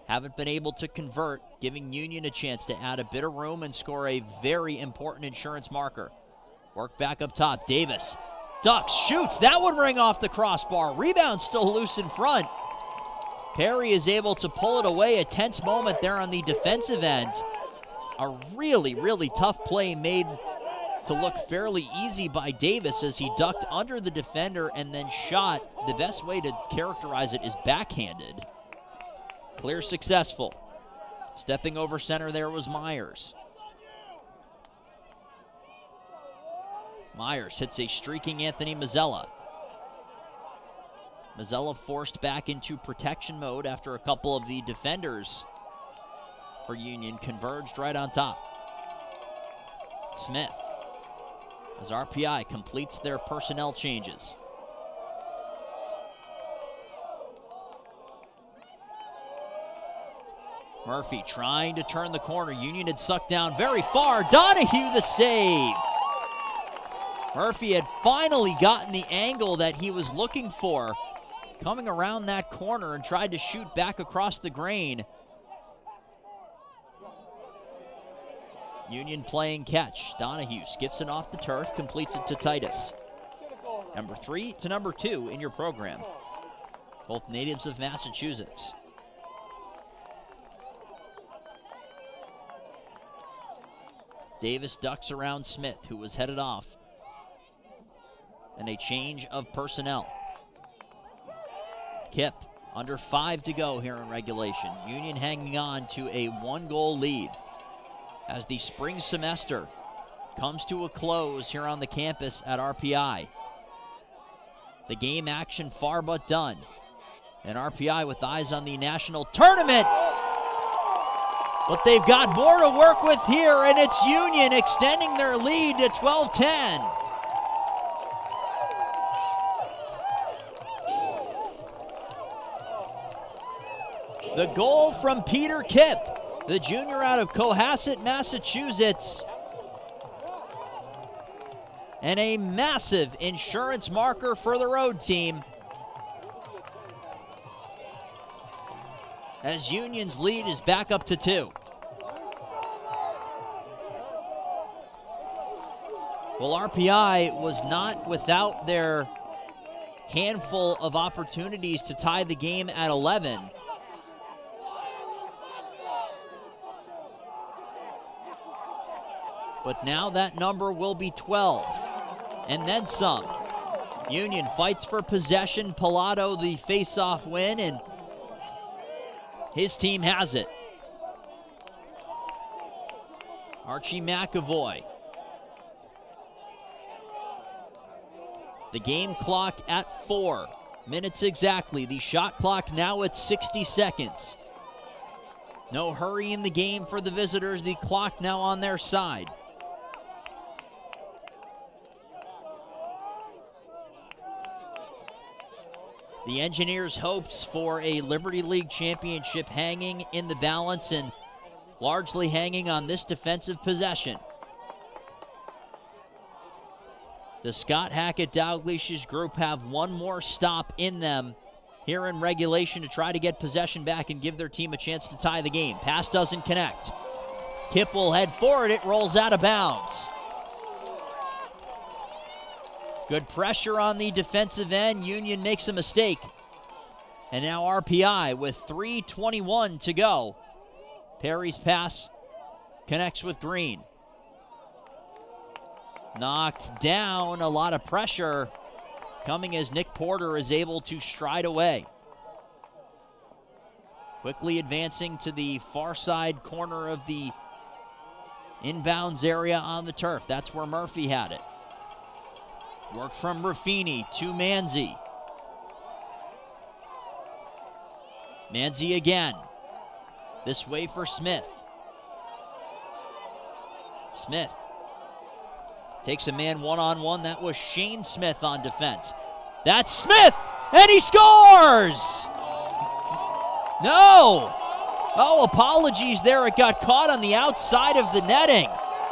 Haven't been able to convert, giving Union a chance to add a bit of room and score a very important insurance marker. Work back up top. Davis ducks, shoots. That would ring off the crossbar. Rebound still loose in front. Perry is able to pull it away. A tense moment there on the defensive end. A really, really tough play made to look fairly easy by Davis as he ducked under the defender and then shot. The best way to characterize it is backhanded. Clear successful. Stepping over center there was Myers. Myers hits a streaking Anthony Mazzella. Mazzella forced back into protection mode after a couple of the defenders for Union converged right on top. Smith, as RPI completes their personnel changes. Murphy trying to turn the corner. Union had sucked down very far. Donahue the save. Murphy had finally gotten the angle that he was looking for, coming around that corner and tried to shoot back across the grain. Union playing catch. Donahue skips it off the turf, completes it to Titus. Number 3 to number 2 in your program. Both natives of Massachusetts. Davis ducks around Smith, who was headed off. And a change of personnel. Kip, under 5 to go here in regulation. Union hanging on to a 1-goal lead as the spring semester comes to a close here on the campus at RPI. The game action far but done. And RPI with eyes on the national tournament. But they've got more to work with here, and it's Union extending their lead to 12-10. The goal from Peter Kipp, the junior out of Cohasset, Massachusetts. And a massive insurance marker for the road team, as Union's lead is back up to 2. Well, RPI was not without their handful of opportunities to tie the game at 11. But now that number will be 12, and then some. Union fights for possession. Pilato the face-off win, and his team has it. Archie McAvoy. The game clock at 4 minutes exactly. The shot clock now at 60 seconds. No hurry in the game for the visitors. The clock now on their side. The Engineers' hopes for a Liberty League championship hanging in the balance and largely hanging on this defensive possession. The Scott Hackett-Dalglish's group have one more stop in them here in regulation to try to get possession back and give their team a chance to tie the game. Pass doesn't connect. Kipp will head forward. It rolls out of bounds. Good pressure on the defensive end. Union makes a mistake. And now RPI with 3:21 to go. Perry's pass connects with Green. Knocked down, a lot of pressure coming as Nick Porter is able to stride away. Quickly advancing to the far side corner of the inbounds area on the turf. That's where Murphy had it. Work from Raffini to Manzi. Manzi again. This way for Smith. Smith takes a man one-on-one. That was Shane Smith on defense. That's Smith, and he scores! No! Oh, apologies there. It got caught on the outside of the netting.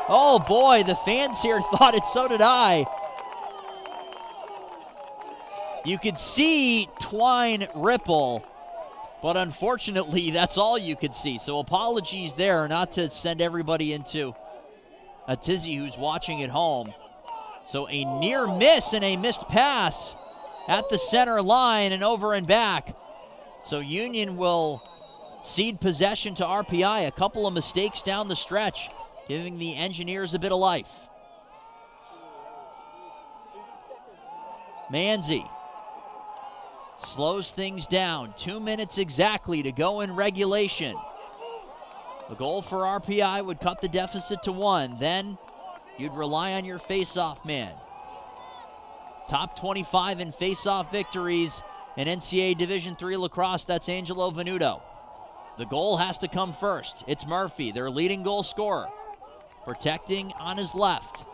Oh boy, the fans here thought it, so did I. You could see Twine ripple, but unfortunately, that's all you could see. So apologies there, not to send everybody into a tizzy who's watching at home. So a near miss and a missed pass at the center line and over and back. So Union will cede possession to RPI. A couple of mistakes down the stretch, giving the Engineers a bit of life. Manzi slows things down. 2 minutes exactly to go in regulation. The goal for RPI would cut the deficit to 1. Then you'd rely on your face-off man. Top 25 in face-off victories in NCAA Division III lacrosse, that's Angelo Venuto. The goal has to come first. It's Murphy, their leading goal scorer, protecting on his left.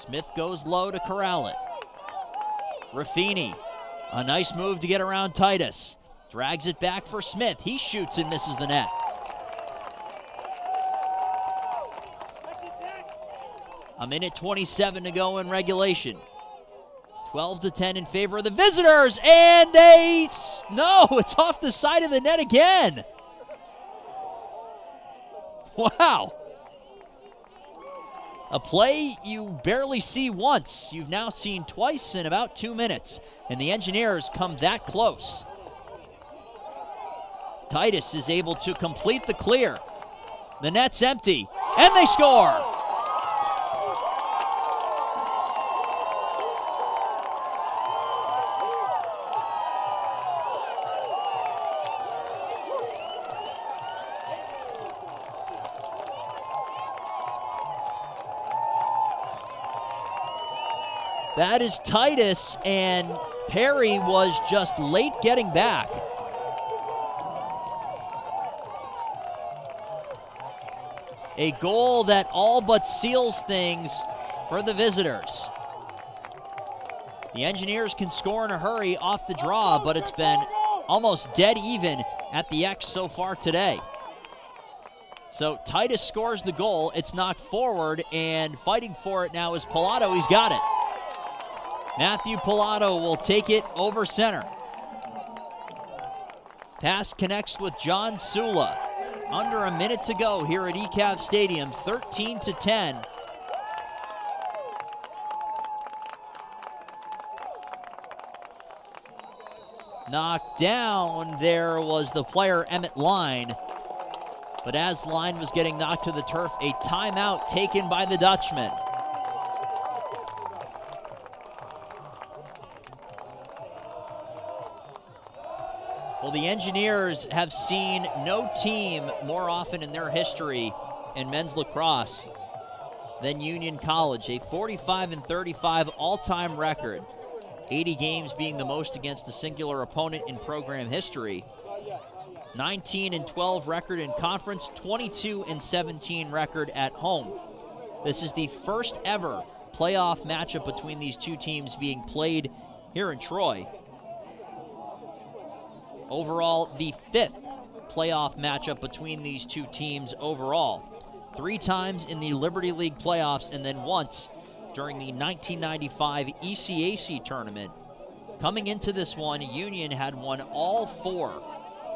Smith goes low to corral it. Raffini, a nice move to get around Titus. Drags it back for Smith. He shoots and misses the net. A minute 27 to go in regulation. 12-10 in favor of the visitors, and no, it's off the side of the net again. Wow. A play you barely see once. You've now seen twice in about 2 minutes, and the Engineers come that close. Titus is able to complete the clear. The net's empty, and they score. That is Titus, and Perry was just late getting back. A goal that all but seals things for the visitors. The Engineers can score in a hurry off the draw, but it's been almost dead even at the X so far today. So Titus scores the goal. It's knocked forward, and fighting for it now is Pilato. He's got it. Matthew Pilato will take it over center. Pass connects with John Sula. Under a minute to go here at ECAV Stadium, 13-10. Knocked down, there was the player Emmett Line. But as Line was getting knocked to the turf, a timeout taken by the Dutchman. Well, the Engineers have seen no team more often in their history in men's lacrosse than Union College. A 45-35 all-time record. 80 games being the most against a singular opponent in program history. 19-12 record in conference, 22-17 record at home. This is the first ever playoff matchup between these two teams being played here in Troy. Overall, the 5th playoff matchup between these two teams overall. 3 times in the Liberty League playoffs, and then once during the 1995 ECAC tournament. Coming into this one, Union had won all 4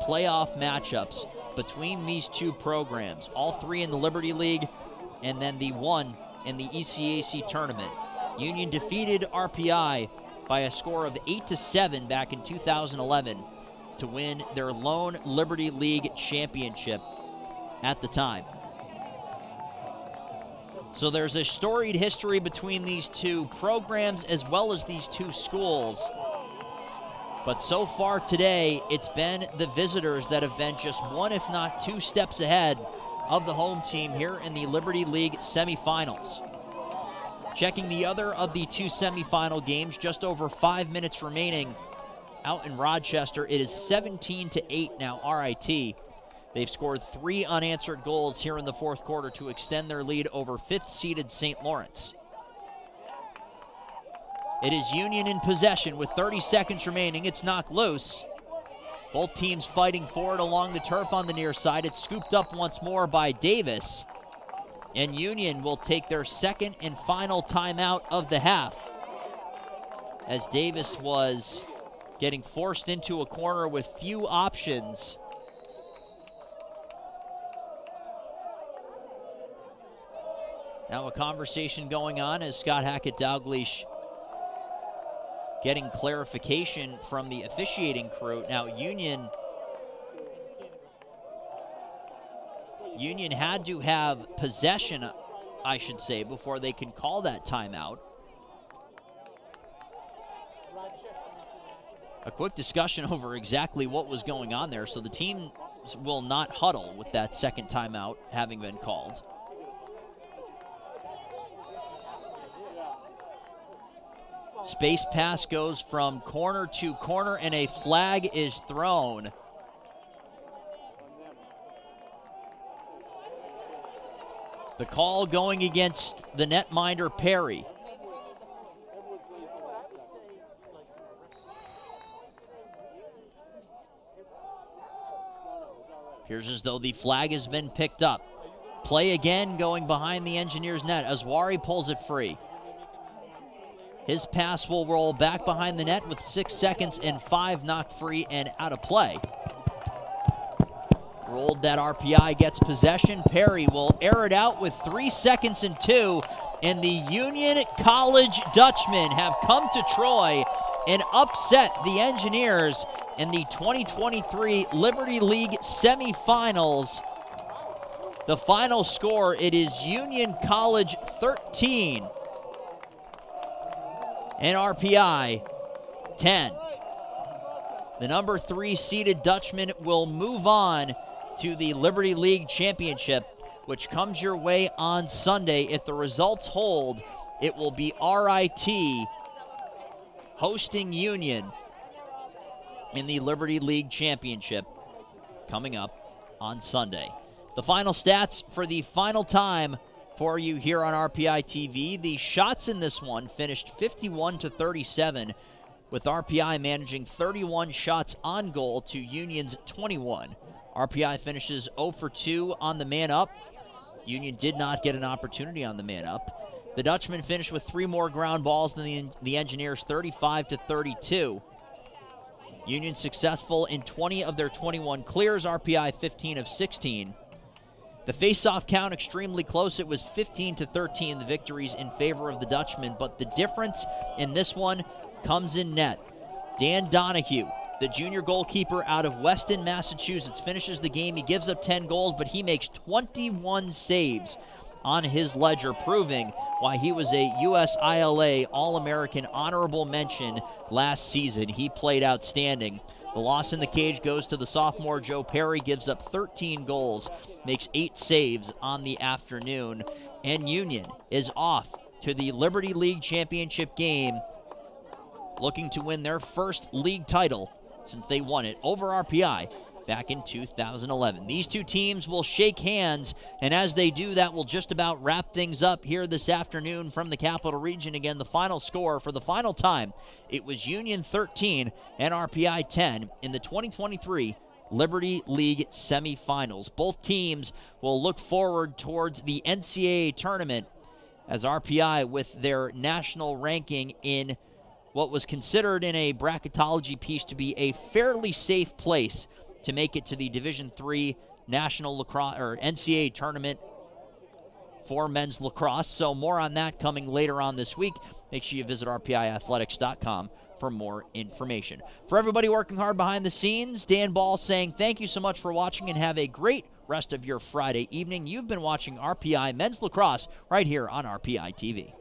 playoff matchups between these two programs. All 3 in the Liberty League, and then the 1 in the ECAC tournament. Union defeated RPI by a score of 8-7 back in 2011. To win their lone Liberty League championship at the time. So there's a storied history between these two programs as well as these two schools. But so far today, it's been the visitors that have been just 1, if not 2 steps ahead of the home team here in the Liberty League semifinals. Checking the other of the 2 semifinal games, just over 5 minutes remaining out in Rochester. It is 17-8 now, RIT. They've scored 3 unanswered goals here in the fourth quarter to extend their lead over 5th-seeded St. Lawrence. It is Union in possession with 30 seconds remaining. It's knocked loose. Both teams fighting for it along the turf on the near side. It's scooped up once more by Davis. And Union will take their second and final timeout of the half, as Davis was getting forced into a corner with few options. Now a conversation going on as Scott Hackett-Dalglish getting clarification from the officiating crew. Now Union had to have possession, I should say, before they can call that timeout. A quick discussion over exactly what was going on there, so the teams will not huddle with that second timeout having been called. Space pass goes from corner to corner, and a flag is thrown. The call going against the netminder, Perry. Appears as though the flag has been picked up. Play again going behind the Engineers' net. Azwari pulls it free. His pass will roll back behind the net with 6 seconds and 5 knocked free and out of play. Rolled that RPI, gets possession. Perry will air it out with 3 seconds and 2. And the Union College Dutchmen have come to Troy and upset the Engineers in the 2023 Liberty League semifinals. The final score, it is Union College 13 and RPI 10. The number 3 seeded Dutchmen will move on to the Liberty League Championship, which comes your way on Sunday. If the results hold, it will be RIT hosting Union in the Liberty League Championship coming up on Sunday. The final stats for the final time for you here on RPI TV. The shots in this one finished 51-37, with RPI managing 31 shots on goal to Union's 21. RPI finishes 0 for 2 on the man up. Union did not get an opportunity on the man up. The Dutchmen finished with 3 more ground balls than the Engineers, 35-32. Union successful in 20 of their 21 clears, RPI 15 of 16. The face-off count extremely close. It was 15-13, the victories in favor of the Dutchmen, but the difference in this one comes in net. Dan Donahue, the junior goalkeeper out of Weston, Massachusetts, finishes the game. He gives up 10 goals, but he makes 21 saves on his ledger, proving why he was a USILA All-American honorable mention last season. He played outstanding. The loss in the cage goes to the sophomore Joe Perry, gives up 13 goals, makes 8 saves on the afternoon, and Union is off to the Liberty League Championship game, looking to win their first league title since they won it over RPI back in 2011. These two teams will shake hands, and as they do, that will just about wrap things up here this afternoon from the Capital Region. Again, the final score for the final time, it was Union 13 and RPI 10 in the 2023 Liberty League semifinals. Both teams will look forward towards the NCAA tournament, as RPI, with their national ranking in what was considered in a bracketology piece to be a fairly safe place to make it to the Division III National Lacrosse or NCAA tournament for men's lacrosse. So more on that coming later on this week. Make sure you visit rpiathletics.com for more information. For everybody working hard behind the scenes, Dan Ball saying thank you so much for watching and have a great rest of your Friday evening. You've been watching RPI Men's Lacrosse right here on RPI TV.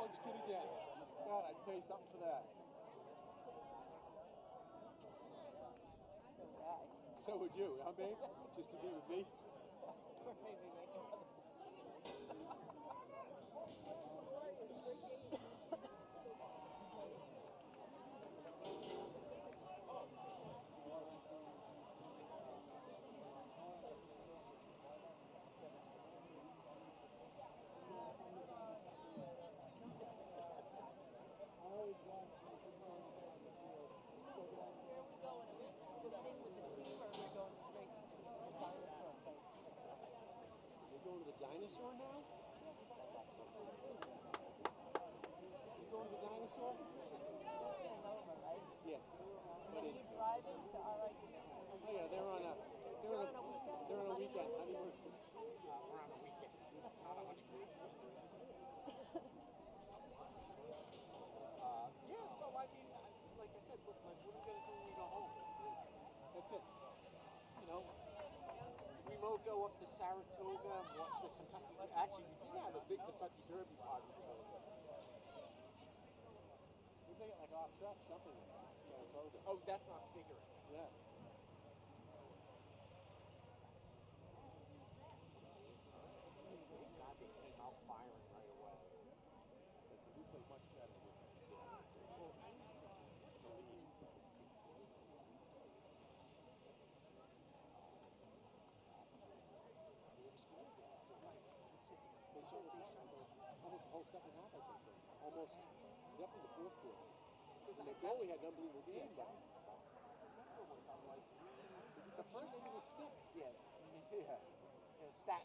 Doug's kitty cat. God, I'd pay something for that. So would I. So would you, huh, babe? Just to be with me? Or maybe make another. Where are we going? Are we meeting with the team or are we going straight to the dinosaur place? You're going to the dinosaur now? You going to the dinosaur? Getting over, right? Yes. And then you're driving to RIT? Oh yeah, they're on a weekend. They're on a weekend. Honeymoon. We're on a weekend, not a honeymoon. Yeah, so I mean, like I said, look, like, what are we gonna do when we go home? That's it. You know, we might go up to Saratoga and watch the Kentucky. Actually, we did have a big Kentucky Derby party before this. We take it like off track, something like that. Saratoga. Oh, that's not figuring. Yeah. God, they came out firing right away. We play much better with They showed us almost the whole second half, I think. Almost, definitely the fourth quarter. And the goalie had an unbelievable game, but The first one was still, yeah, Stat